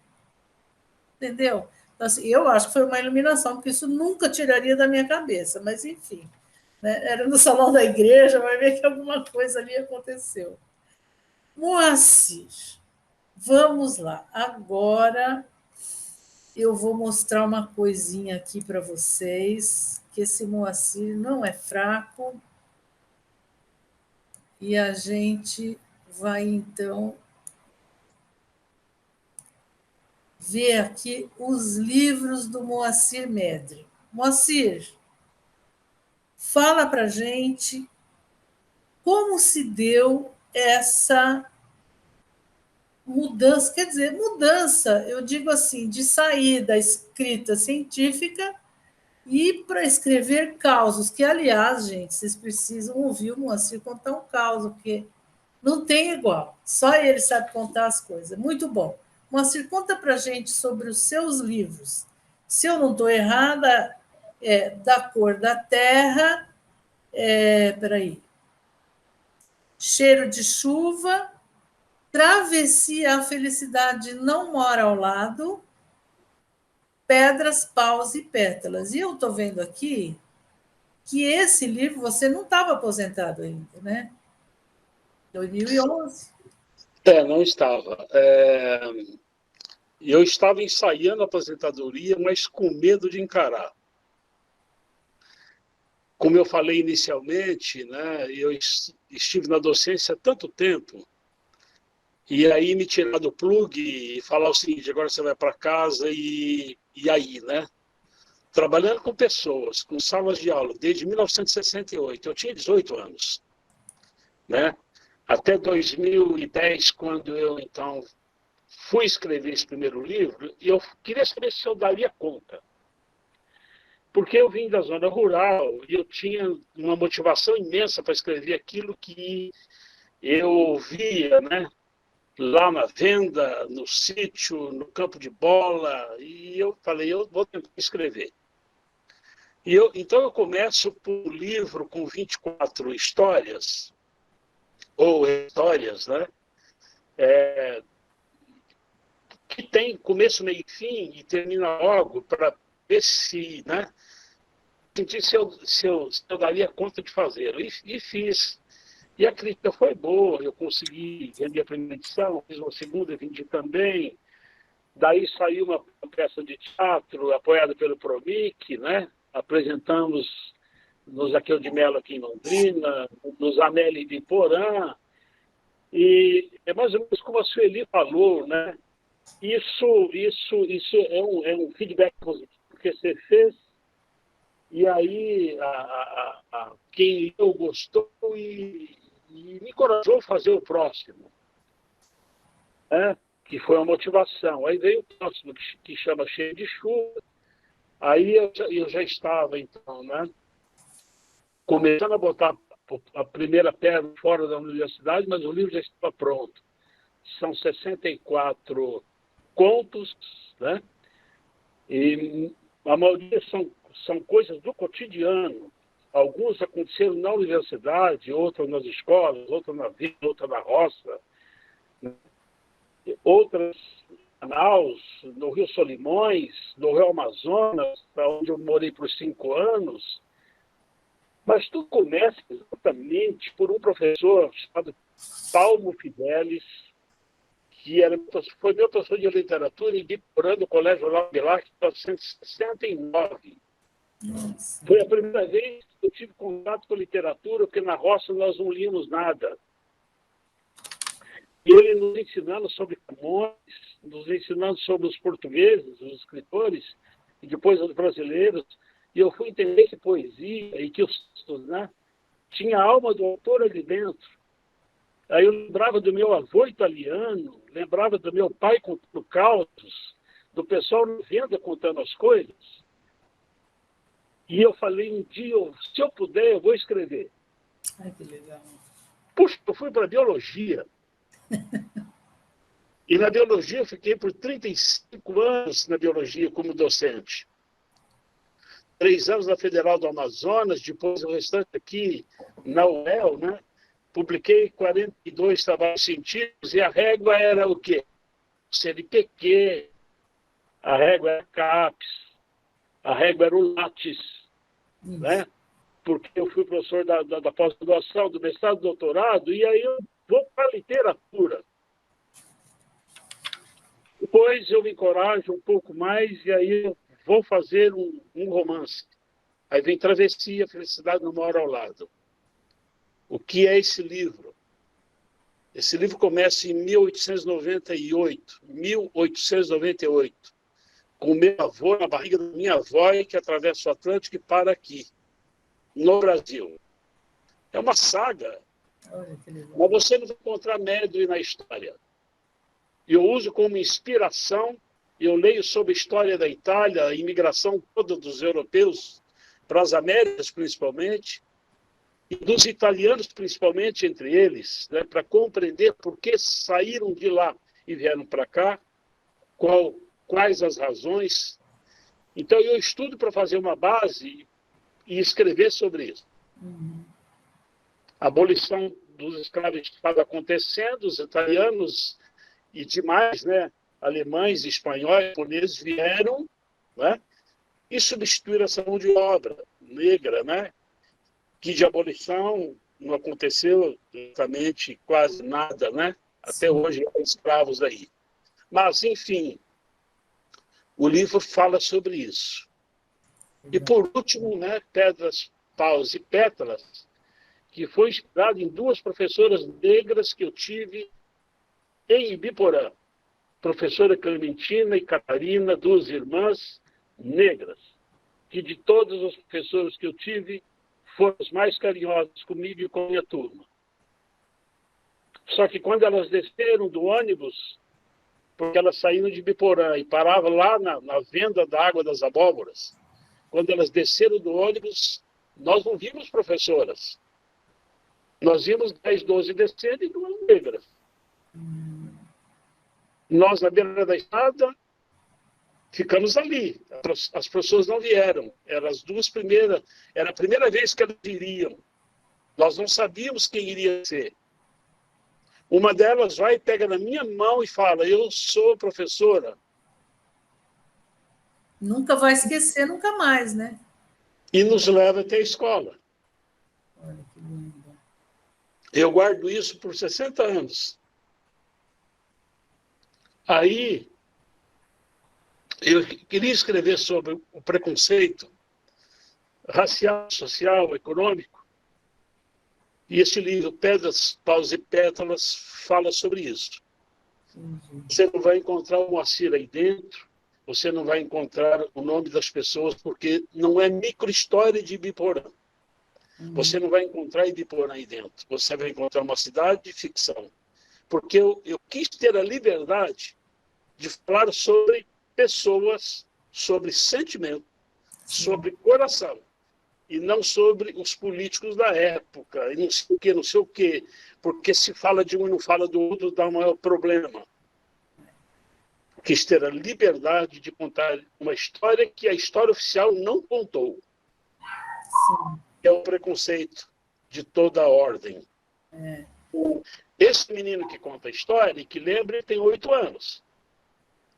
entendeu? Então, assim, eu acho que foi uma iluminação, porque isso nunca tiraria da minha cabeça, mas enfim, né? Era no salão da igreja, vai ver que alguma coisa ali aconteceu. Moacir, vamos lá. Agora eu vou mostrar uma coisinha aqui para vocês, que esse Moacir não é fraco, e a gente vai, então, ver aqui os livros do Moacir Medri. Moacir, fala para a gente como se deu essa mudança, quer dizer, mudança, eu digo assim, de sair da escrita científica e para escrever causos, que, aliás, gente, vocês precisam ouvir o Moacir contar um caos, porque não tem igual, só ele sabe contar as coisas. Muito bom. Moacir, conta para a gente sobre os seus livros. Se eu não estou errada, Da Cor da Terra, peraí, Cheiro de Chuva, Travessia à Felicidade Não Mora ao Lado, Pedras, Paus e Pétalas. E eu estou vendo aqui que esse livro você não estava aposentado ainda, né? 2011. Não estava. Eu estava ensaiando a aposentadoria, mas com medo de encarar. Como eu falei inicialmente, né, eu estive na docência há tanto tempo, e aí me tirar do plug e falar o seguinte, agora você vai para casa e aí, né? Trabalhando com pessoas, com salas de aula, desde 1968, eu tinha 18 anos, né? Até 2010, quando eu, então, fui escrever esse primeiro livro, e eu queria saber se eu daria conta. Porque eu vim da zona rural e eu tinha uma motivação imensa para escrever aquilo que eu via, né? Lá na venda, no sítio, no campo de bola, e eu falei, eu vou tentar escrever. Então eu começo por um livro com 24 histórias, ou histórias, né? Que tem começo, meio e fim, e termina logo, para ver se, né? Sentir se eu daria conta de fazer. E fiz. E a crítica foi boa, eu consegui vender a primeira edição, fiz uma segunda, vendi também. Daí saiu uma peça de teatro apoiada pelo Promic, né? Apresentamos no Zaqueu de Mello aqui em Londrina, no Zanelli de Porã, e é mais ou menos como a Sueli falou, né? Isso é um feedback positivo que você fez, e aí quem eu gostou e me encorajou a fazer o próximo, né? Que foi uma motivação. Aí veio o próximo, que chama Cheio de Chuva. Aí eu já estava, então, né, começando a botar a primeira pedra fora da universidade, mas o livro já estava pronto. São 64 contos, né? E a maioria são coisas do cotidiano. Alguns aconteceram na universidade, outros nas escolas, outros na vida, outros na roça, né? Outras em Manaus, no Rio Solimões, no Rio Amazonas, onde eu morei por 5 anos. Mas tudo começa exatamente por um professor chamado Paulo Fidelis, que foi meu professor de literatura em Biporã, do Colégio Olavo Bilac, em 1969. Nossa. Foi a primeira vez que eu tive contato com literatura, porque na roça nós não líamos nada. E ele nos ensinando sobre Camões, nos ensinando sobre os portugueses, os escritores, e depois os brasileiros. E eu fui entender que poesia e que os textos, né, tinha a alma do autor ali dentro. Aí eu lembrava do meu avô italiano, lembrava do meu pai contando causos, do pessoal na venda contando as coisas. E eu falei um dia, se eu puder, eu vou escrever. Ai, que legal. Puxa, eu fui para a biologia. E na biologia eu fiquei por 35 anos na biologia como docente. 3 anos na Federal do Amazonas, depois o restante aqui na UEL, né? Publiquei 42 trabalhos científicos e a régua era o quê? O CNPq, a régua era CAPES, a régua era o Lattes, né? Porque eu fui professor da pós-graduação, do mestrado, do doutorado, e aí eu vou para a literatura. Depois eu me encorajo um pouco mais e aí eu vou fazer um romance. Aí vem Travessia, Felicidade Não Mora ao Lado. O que é esse livro? Esse livro começa em 1898, com o meu avô na barriga da minha avó, que atravessa o Atlântico e para aqui, no Brasil. É uma saga, mas você não vai encontrar Medley na história. Eu uso como inspiração, eu leio sobre a história da Itália, a imigração toda dos europeus para as Américas, principalmente, e dos italianos, principalmente, entre eles, né, para compreender por que saíram de lá e vieram para cá, quais as razões. Então, eu estudo para fazer uma base e escrever sobre isso. A abolição dos escravos estava acontecendo, os italianos e demais, né, alemães, espanhóis, japoneses vieram, né, e substituíram essa mão de obra negra, né, que de abolição não aconteceu exatamente quase nada, né? Até hoje há escravos aí. Mas, enfim, o livro fala sobre isso. E, por último, né, Pedras, Paus e Pétalas, que foi inspirado em 2 professoras negras que eu tive em Ibiporã. Professora Clementina e Catarina, 2 irmãs negras, que de todas as professoras que eu tive, foram os mais carinhosos comigo e com a minha turma. Só que quando elas desceram do ônibus, porque elas saíram de Biporã e paravam lá na venda da água das abóboras, quando elas desceram do ônibus, nós não vimos professoras. Nós vimos 10, 12 descendo e 2 negras. Nós, na beira da estrada, ficamos ali. As pessoas não vieram. Eram as 2 primeiras. Era a primeira vez que elas iriam. Nós não sabíamos quem iria ser. Uma delas vai e pega na minha mão e fala: eu sou professora. Nunca vai esquecer, nunca mais, né? E nos leva até a escola. Olha que lindo. Eu guardo isso por 60 anos. Aí, eu queria escrever sobre o preconceito racial, social, econômico, e esse livro, Pedras, Paus e Pétalas, fala sobre isso. Você não vai encontrar o Moacir aí dentro, você não vai encontrar o nome das pessoas, porque não é micro-história de Ibiporã. Você não vai encontrar Ibiporã aí dentro. Você vai encontrar uma cidade de ficção. Porque eu quis ter a liberdade de falar sobre pessoas, sobre sentimento, sobre coração, e não sobre os políticos da época, e não sei o quê, não sei o quê, porque se fala de um e não fala do outro, dá um maior problema. Quis ter a liberdade de contar uma história que a história oficial não contou. Sim. Que é o preconceito de toda a ordem. Esse menino que conta a história, e que lembra, ele tem 8 anos.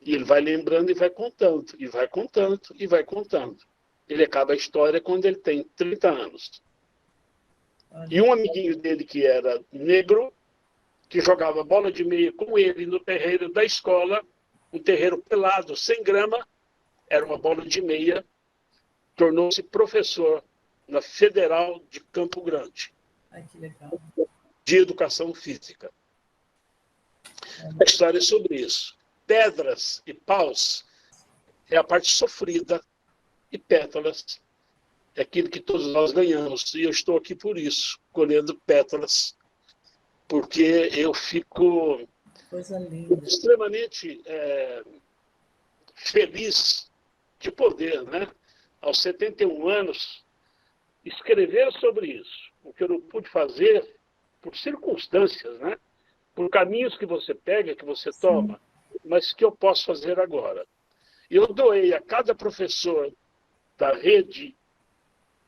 E ele vai lembrando e vai contando, e vai contando, e vai contando. Ele acaba a história quando ele tem 30 anos. E um amiguinho dele que era negro, que jogava bola de meia com ele no terreiro da escola, um terreiro pelado, sem grama, era uma bola de meia, tornou-se professor na Federal de Campo Grande. Ai, que legal. De educação física. A história é sobre isso. Pedras e paus é a parte sofrida, e pétalas é aquilo que todos nós ganhamos. E eu estou aqui por isso, colhendo pétalas, porque eu fico Coisa linda. extremamente feliz de poder, né, aos 71 anos, escrever sobre isso. O que eu não pude fazer por circunstâncias, né, por caminhos que você pega, que você toma, mas que eu posso fazer agora. Eu doei a cada professor da rede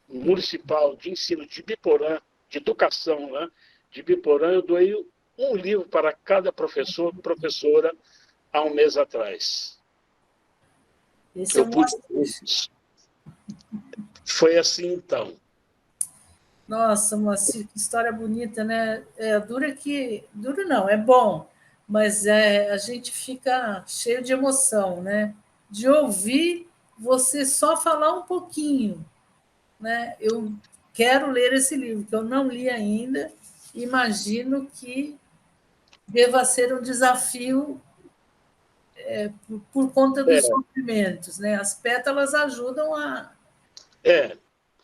municipal de ensino de Ibiporã, de educação, né, de Ibiporã, eu doei um livro para cada professor, professora, há um mês atrás. Esse é um Foi assim, então. Nossa, Moacir, que história bonita, né? Duro não, é bom, mas a gente fica cheio de emoção, né? De ouvir você só falar um pouquinho, né? Eu quero ler esse livro, que eu não li ainda, imagino que deva ser um desafio por conta dos sofrimentos, né? As pétalas ajudam a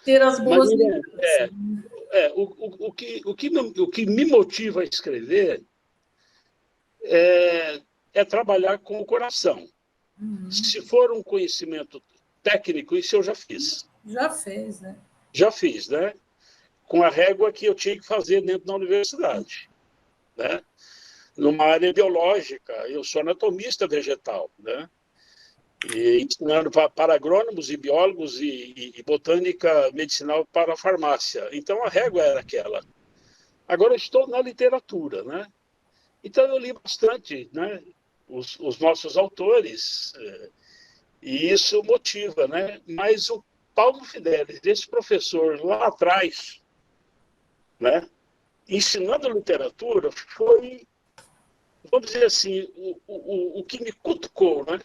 ter as boas lembranças. O que me motiva a escrever é trabalhar com o coração. Se for um conhecimento técnico, isso eu já fiz. Já fez, né? Já fiz, né? Com a régua que eu tinha que fazer dentro da universidade, né? Numa área biológica, eu sou anatomista vegetal, né? E ensinando para agrônomos e biólogos e botânica medicinal para a farmácia. Então, a régua era aquela. Agora, eu estou na literatura, né? Então, eu li bastante, né? Os nossos autores, e isso motiva, né? Mas o Paulo Fidelis, esse professor lá atrás, né? Ensinando literatura, foi, vamos dizer assim, o que me cutucou, né?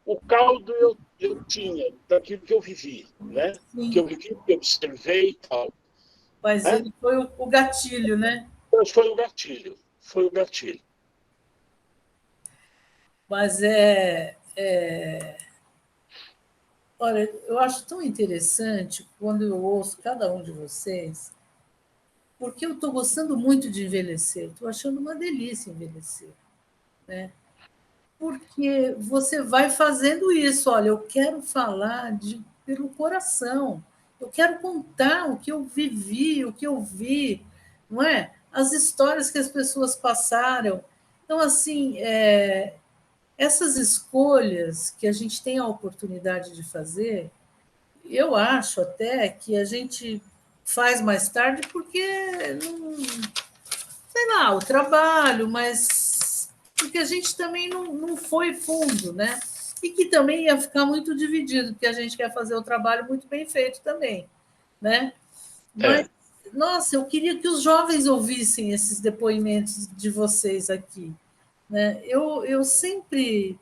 O caldo eu tinha daquilo que eu vivi, né? Que eu vivi, que eu observei e tal. Mas ele foi o gatilho, né? Foi o gatilho, foi o gatilho. Mas olha, eu acho tão interessante quando eu ouço cada um de vocês, porque eu estou gostando muito de envelhecer, estou achando uma delícia envelhecer, né? Porque você vai fazendo isso, olha, eu quero falar pelo coração, eu quero contar o que eu vivi, o que eu vi, não é? As histórias que as pessoas passaram. Então, assim, essas escolhas que a gente tem a oportunidade de fazer, eu acho até que a gente faz mais tarde porque, não, sei lá, o trabalho, mas porque a gente também não foi fundo, né? E que também ia ficar muito dividido, porque a gente quer fazer o trabalho muito bem feito também, né? Mas nossa, eu queria que os jovens ouvissem esses depoimentos de vocês aqui, né? Eu sempre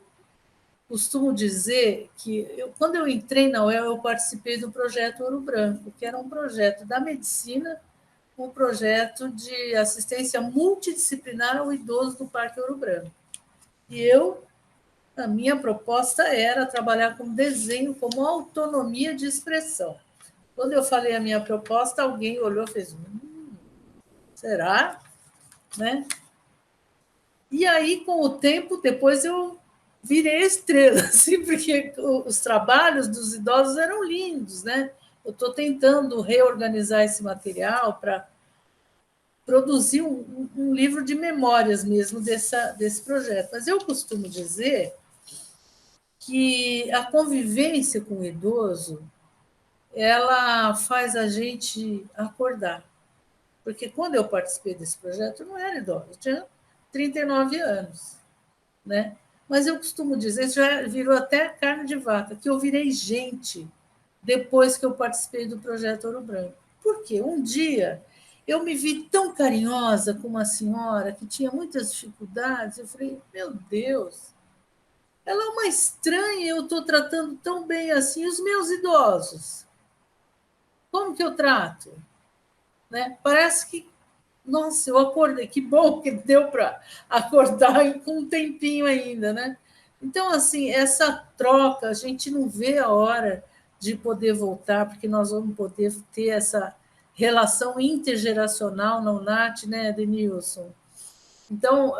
costumo dizer que, quando eu entrei na UEL, eu participei do projeto Ouro Branco, que era um projeto da medicina, um projeto de assistência multidisciplinar ao idoso do Parque Ouro Branco. E a minha proposta era trabalhar com desenho como autonomia de expressão. Quando eu falei a minha proposta, alguém olhou e fez, será? Né? E aí, com o tempo, depois eu virei estrela, assim, porque os trabalhos dos idosos eram lindos, né? Eu estou tentando reorganizar esse material para produzir um livro de memórias mesmo desse projeto. Mas eu costumo dizer que a convivência com o idoso, ela faz a gente acordar. Porque quando eu participei desse projeto, eu não era idosa, eu tinha 39 anos, né? Mas eu costumo dizer, isso já virou até carne de vaca, que eu virei gente depois que eu participei do projeto Ouro Branco. Por quê? Um dia eu me vi tão carinhosa com uma senhora que tinha muitas dificuldades, eu falei, meu Deus, ela é uma estranha, eu estou tratando tão bem assim os meus idosos. Como que eu trato? Né? Parece que, nossa, eu acordei, que bom que deu para acordar com um tempinho ainda, né? Então, assim, essa troca, a gente não vê a hora de poder voltar, porque nós vamos poder ter essa relação intergeracional na UNAT, né, Denilson? Então,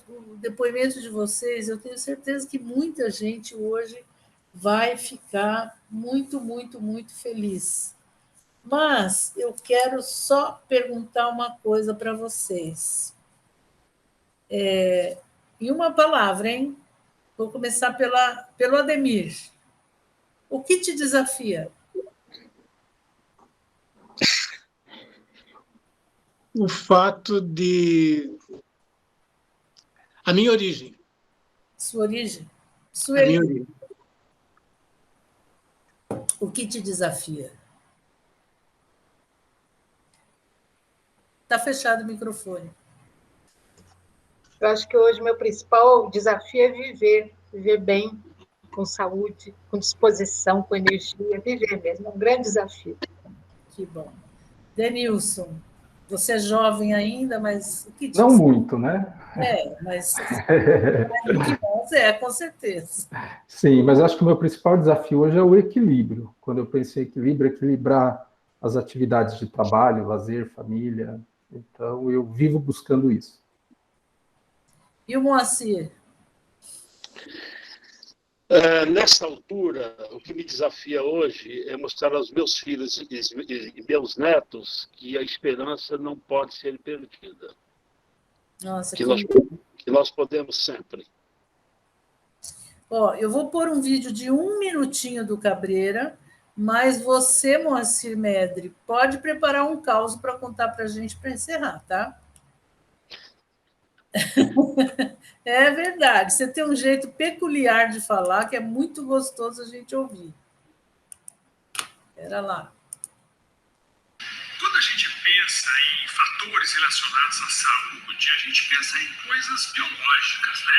o depoimento de vocês, eu tenho certeza que muita gente hoje vai ficar muito, muito, muito feliz. Mas eu quero só perguntar uma coisa para vocês. Em uma palavra, hein? Vou começar pelo Ademir. O que te desafia? O fato de... A minha origem. Sua origem? A minha origem. O que te desafia? Está fechado o microfone. Eu acho que hoje meu principal desafio é viver bem, com saúde, com disposição, com energia, viver mesmo, é um grande desafio. Que bom. Denilson, você é jovem ainda, mas o que te Não muito, né? mas que bom, com certeza. Sim, mas acho que o meu principal desafio hoje é o equilíbrio. Quando eu penso em equilíbrio, equilibrar as atividades de trabalho, lazer, família. Então, eu vivo buscando isso. E o Moacir? Nessa altura, o que me desafia hoje é mostrar aos meus filhos e meus netos que a esperança não pode ser perdida. Nossa, que nós podemos sempre. Eu vou pôr um vídeo de 1 minutinho do Cabreira, mas você, Moacir Medri, pode preparar um caos para contar para a gente para encerrar, tá? É verdade, você tem um jeito peculiar de falar que é muito gostoso a gente ouvir. Era lá. Quando a gente pensa em fatores relacionados à saúde, a gente pensa em coisas biológicas, né?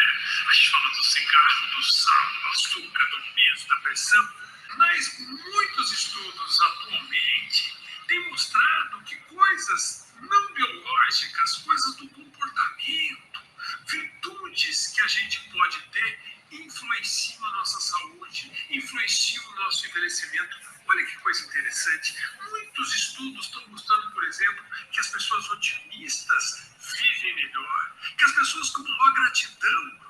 A gente fala do cigarro, do sal, do açúcar, do peso, da pressão, mas muitos estudos atualmente têm mostrado que coisas não biológicas, coisas do comportamento, virtudes que a gente pode ter, influenciam a nossa saúde, influenciam o nosso envelhecimento. Olha que coisa interessante. Muitos estudos estão mostrando, por exemplo, que as pessoas otimistas vivem melhor, que as pessoas com maior gratidão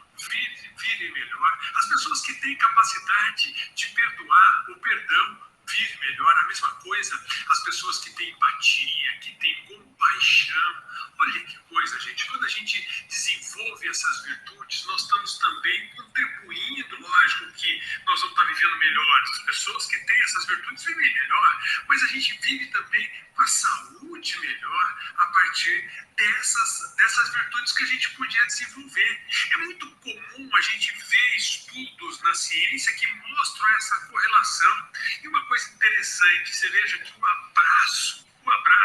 vivem melhor, as pessoas que têm capacidade de perdoar, o perdão, vivem melhor. A mesma coisa, as pessoas que têm empatia, que têm compaixão. Olha que coisa, gente. Quando a gente desenvolve essas virtudes, nós estamos também contribuindo. Lógico que nós vamos estar vivendo melhor. As pessoas que têm essas virtudes vivem melhor, mas a gente vive também com a saúde melhor a partir dessas virtudes que a gente podia desenvolver. É muito comum a gente ver estudos na ciência que mostram essa correlação. E uma coisa interessante, você veja que o abraço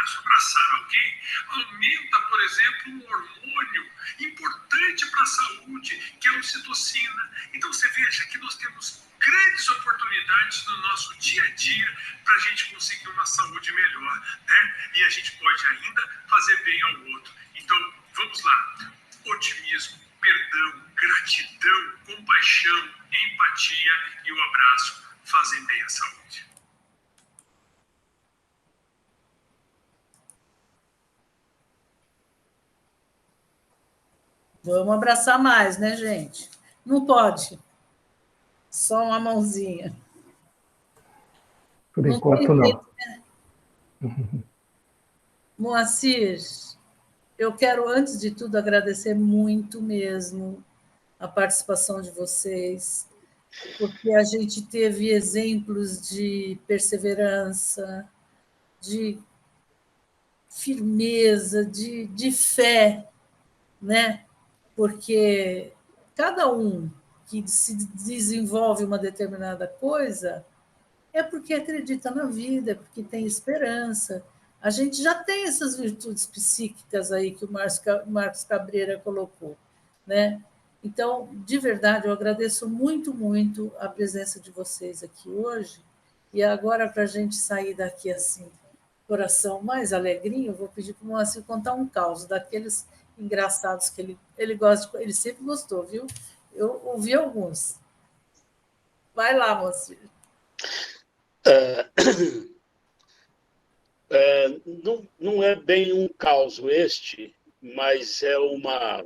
Márcio, abraçar alguém aumenta, por exemplo, um hormônio importante para a saúde, que é a ocitocina. Então, você veja que nós temos grandes oportunidades no nosso dia a dia para a gente conseguir uma saúde melhor, né? E a gente pode ainda fazer bem ao outro. Então, vamos lá. Otimismo, perdão, gratidão, compaixão, empatia e o abraço fazem bem à saúde. Vamos abraçar mais, né, gente? Não pode. Só uma mãozinha. Por enquanto, não. Moacir, eu quero, antes de tudo, agradecer muito mesmo a participação de vocês, porque a gente teve exemplos de perseverança, de firmeza, de fé, né? Porque cada um que se desenvolve uma determinada coisa é porque acredita na vida, é porque tem esperança. A gente já tem essas virtudes psíquicas aí que o Marcos Cabreira colocou, né? Então, de verdade, eu agradeço muito, muito a presença de vocês aqui hoje. E agora, para a gente sair daqui assim, coração mais alegrinho, eu vou pedir para o Moacir contar um caos daqueles engraçados que ele gosta, ele sempre gostou, viu? Eu ouvi alguns. Vai lá, Moacir. Não é bem um caos este, mas é uma...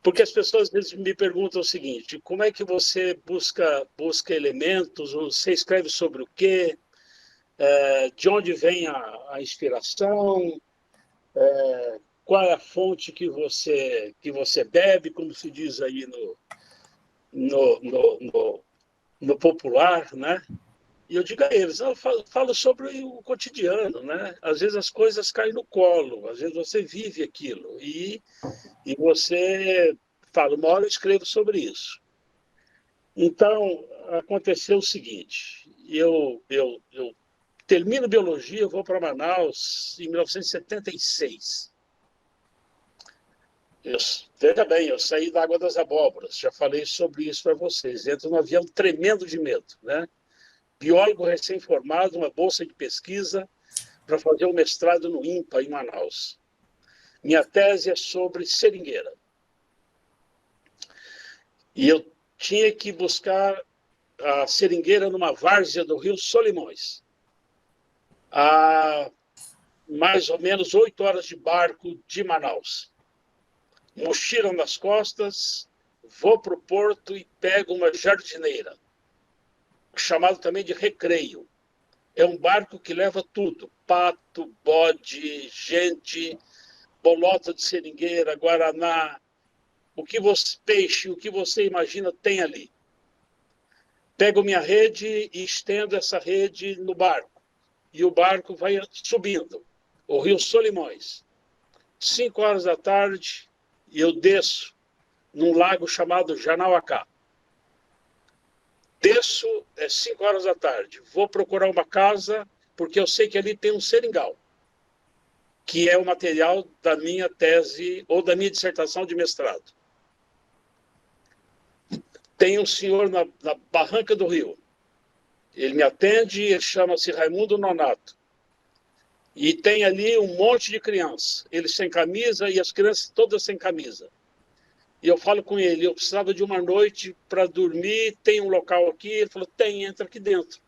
Porque as pessoas às vezes me perguntam o seguinte: como é que você busca elementos? Você escreve sobre o quê? De onde vem a inspiração? Qual é a fonte que você bebe, como se diz aí no popular, né? E eu digo a eles, eu falo sobre o cotidiano, né? Às vezes as coisas caem no colo, às vezes você vive aquilo e você fala, uma hora eu escrevo sobre isso. Então, aconteceu o seguinte, eu termino biologia, eu vou para Manaus em 1976. Veja bem, eu saí da Água das Abóboras, já falei sobre isso para vocês. Entro no avião tremendo de medo, né? Biólogo recém-formado, uma bolsa de pesquisa para fazer um mestrado no INPA, em Manaus. Minha tese é sobre seringueira. E eu tinha que buscar a seringueira numa várzea do rio Solimões, a mais ou menos 8 horas de barco de Manaus. Mochila nas costas, vou para o porto e pego uma jardineira, chamado também de Recreio. É um barco que leva tudo, pato, bode, gente, bolota de seringueira, guaraná, peixe, o que você imagina tem ali. Pego minha rede e estendo essa rede no barco. E o barco vai subindo, o rio Solimões. 5 horas da tarde, eu desço num lago chamado Janauacá. Desço, 5 horas da tarde, vou procurar uma casa, porque eu sei que ali tem um seringal, que é o material da minha tese ou da minha dissertação de mestrado. Tem um senhor na barranca do rio. Ele me atende, ele chama-se Raimundo Nonato. E tem ali um monte de crianças, eles sem camisa e as crianças todas sem camisa. E eu falo com ele, eu precisava de uma noite para dormir, tem um local aqui? Ele falou, tem, entra aqui dentro.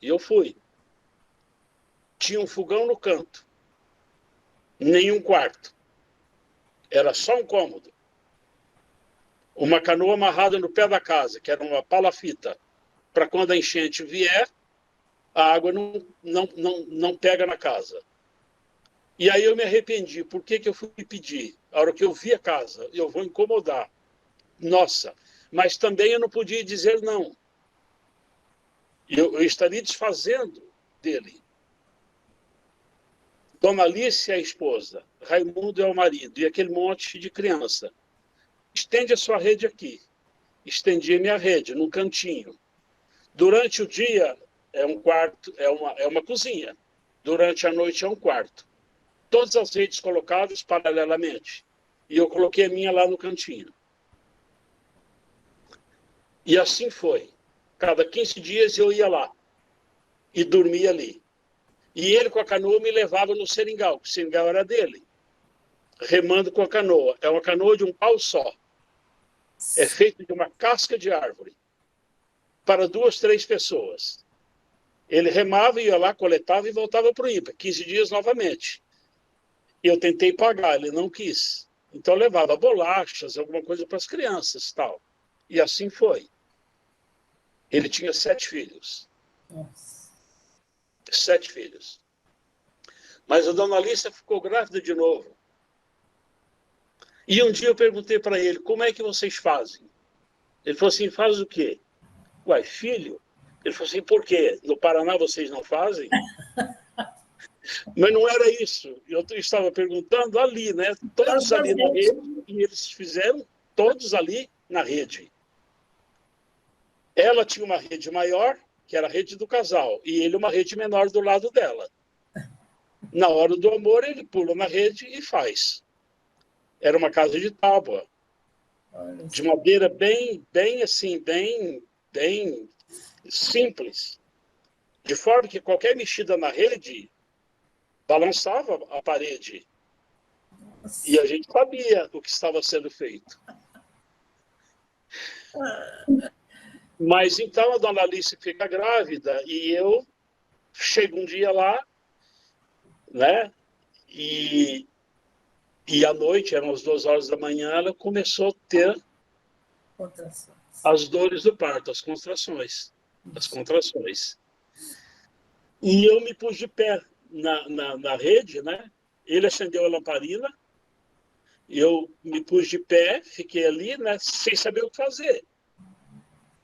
E eu fui. Tinha um fogão no canto, nenhum quarto. Era só um cômodo. Uma canoa amarrada no pé da casa, que era uma palafita, para quando a enchente vier, a água não pega na casa. E aí eu me arrependi. Por que eu fui pedir? A hora que eu vi a casa, eu vou incomodar. Nossa, mas também eu não podia dizer não. Eu estaria desfazendo dele. Dona Alice é a esposa, Raimundo é o marido, e aquele monte de criança. Estende a sua rede aqui. Estendi a minha rede, num cantinho. Durante o dia, é um quarto, é uma cozinha. durante a noite é um quarto. Todas as redes colocadas paralelamente. E eu coloquei a minha lá no cantinho. E assim foi. Cada 15 dias eu ia lá e dormia ali. E ele com a canoa me levava no seringal, o seringal era dele, remando com a canoa. É uma canoa de um pau só. É feito de uma casca de árvore para 2, 3 pessoas. Ele remava, ia lá, coletava e voltava para o INPA. 15 dias novamente. Eu tentei pagar, ele não quis. Então eu levava bolachas, alguma coisa para as crianças, tal. E assim foi. Ele tinha 7 filhos. Nossa. 7 filhos. Mas a dona Alice ficou grávida de novo. E um dia eu perguntei para ele, como é que vocês fazem? Ele falou assim, faz o quê? Uai, filho? Ele falou assim, por quê? No Paraná vocês não fazem? Mas não era isso. Eu estava perguntando ali, né? Todos ali na rede, e eles fizeram todos ali na rede. Ela tinha uma rede maior, que era a rede do casal, e ele uma rede menor do lado dela. Na hora do amor, ele pula na rede e faz. Era uma casa de tábua, de madeira bem simples. De forma que qualquer mexida na rede balançava a parede. E a gente sabia o que estava sendo feito. Mas então a dona Alice fica grávida e eu chego um dia lá, né? E à noite, eram as 2 horas da manhã, ela começou a ter as dores do parto, as contrações. E eu me pus de pé na rede, né? Ele acendeu a lamparina, eu me pus de pé, fiquei ali, né? Sem saber o que fazer.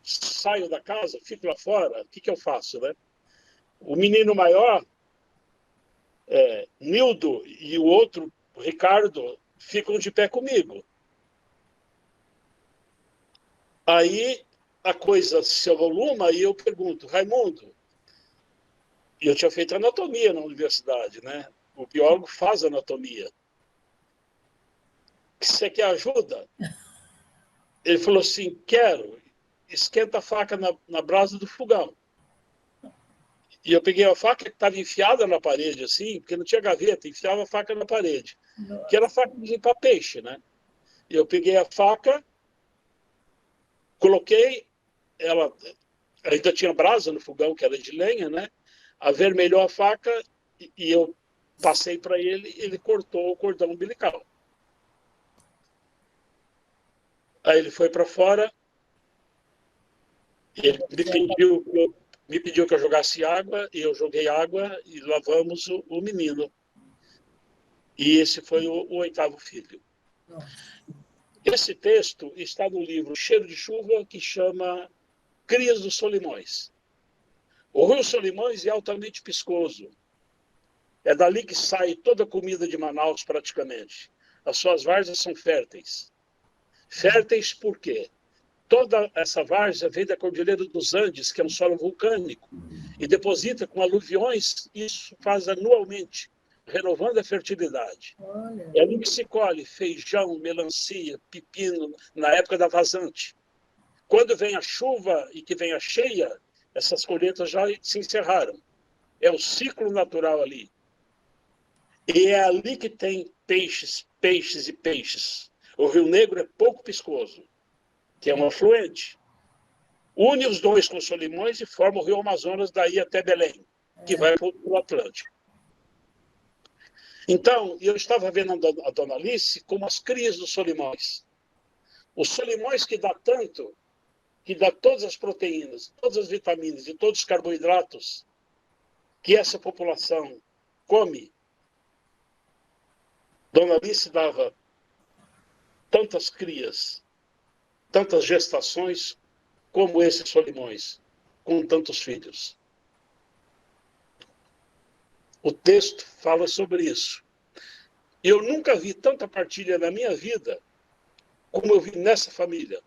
Saio da casa, fico lá fora, o que eu faço, né? O menino maior, Nildo, e o outro, o Ricardo, ficam de pé comigo. Aí a coisa se avoluma e eu pergunto, Raimundo, e eu tinha feito anatomia na universidade, né? O biólogo faz anatomia. Você quer ajuda? Ele falou assim, quero. Esquenta a faca na brasa do fogão. E eu peguei a faca que estava enfiada na parede, assim, porque não tinha gaveta, enfiava a faca na parede. Que era faca de limpar peixe, né? E eu peguei a faca, coloquei, ela ainda tinha brasa no fogão, que era de lenha, né? Avermelhou a faca e eu passei para ele, ele cortou o cordão umbilical. Aí ele foi para fora, ele me pediu que eu jogasse água, e eu joguei água e lavamos o menino. E esse foi o 8º filho. Esse texto está no livro Cheiro de Chuva, que chama Crias dos Solimões. O rio Solimões é altamente piscoso. É dali que sai toda a comida de Manaus, praticamente. As suas várzeas são férteis. Férteis por quê? Toda essa várzea vem da Cordilheira dos Andes, que é um solo vulcânico, e deposita com aluviões, isso faz anualmente, renovando a fertilidade. Olha. É ali que se colhe feijão, melancia, pepino, na época da vazante. Quando vem a chuva e que vem a cheia, essas colheitas já se encerraram. É o ciclo natural ali. E é ali que tem peixes, peixes e peixes. O Rio Negro é pouco piscoso, que é um afluente. Une os dois com os Solimões e forma o Rio Amazonas daí até Belém, que vai para o Atlântico. Então, eu estava vendo a dona Alice como as crias dos Solimões. Os Solimões que dá tanto, que dá todas as proteínas, todas as vitaminas e todos os carboidratos que essa população come. Dona Alice dava tantas crias, tantas gestações, como esses Solimões, com tantos filhos. O texto fala sobre isso. Eu nunca vi tanta partilha na minha vida como eu vi nessa família.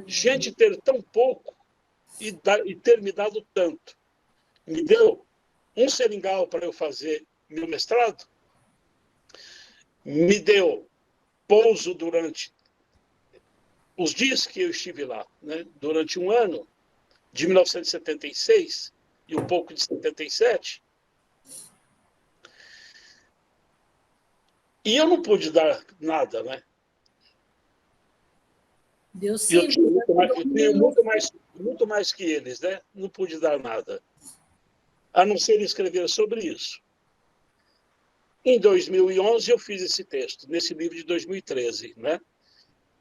Gente ter tão pouco e ter me dado tanto. Me deu um seringal para eu fazer meu mestrado, me deu pouso durante os dias que eu estive lá, né? Durante um ano, de 1976 e um pouco de 77, e eu não pude dar nada, né? Deus E eu sim. tinha muito mais que eles, né? Não pude dar nada, a não ser escrever sobre isso. Em 2011, eu fiz esse texto, nesse livro de 2013, né?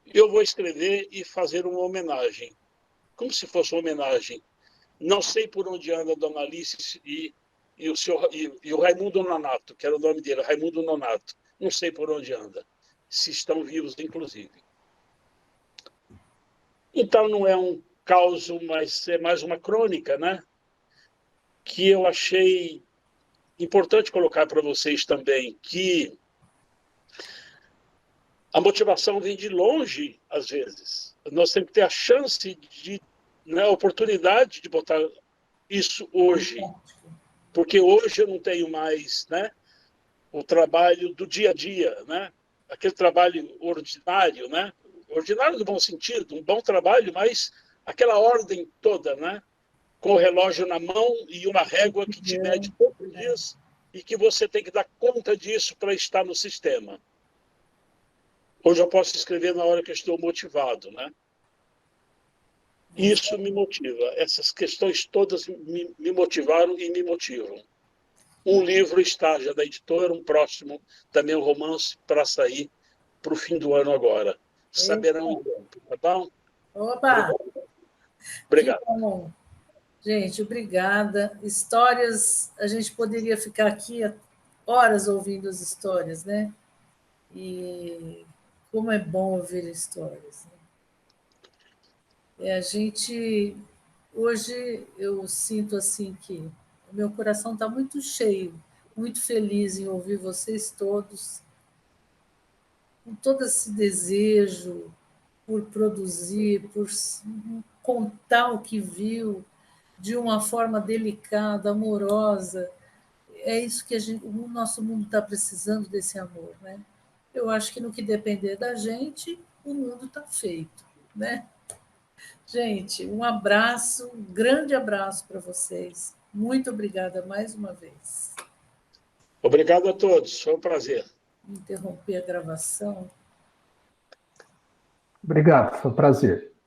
Eu vou escrever e fazer uma homenagem, como se fosse uma homenagem. Não sei por onde anda a Dona Alice e o Raimundo Nonato, que era o nome dele, Raimundo Nonato. Não sei por onde anda, se estão vivos, inclusive. Então, não é um caos, mas é mais uma crônica, né? Que eu achei importante colocar para vocês também, que a motivação vem de longe, às vezes. Nós temos que ter a chance de, né, a oportunidade de botar isso hoje. Porque hoje eu não tenho mais, né, o trabalho do dia a dia, né? Aquele trabalho ordinário, né? Ordinário no bom sentido, um bom trabalho, mas aquela ordem toda, né? Com o relógio na mão e uma régua que te mede todos os dias e que você tem que dar conta disso para estar no sistema. Hoje eu posso escrever na hora que eu estou motivado, né? Isso me motiva. Essas questões todas me motivaram e me motivam. Um livro está já da editora, um próximo, também um romance, para sair para o fim do ano agora. Saberão em tempo, tá bom? Opa! Obrigado. Que bom. Gente, obrigada. Histórias, a gente poderia ficar aqui horas ouvindo as histórias, né? E como é bom ouvir histórias. A gente, hoje, eu sinto assim que o meu coração está muito cheio, muito feliz em ouvir vocês todos, com todo esse desejo por produzir, por contar o que viu de uma forma delicada, amorosa. É isso que o nosso mundo está precisando, desse amor, né? Eu acho que no que depender da gente, o mundo está feito, né? Gente, um abraço, um grande abraço para vocês. Muito obrigada mais uma vez. Obrigado a todos, foi um prazer. Interromper a gravação. Obrigado, foi um prazer.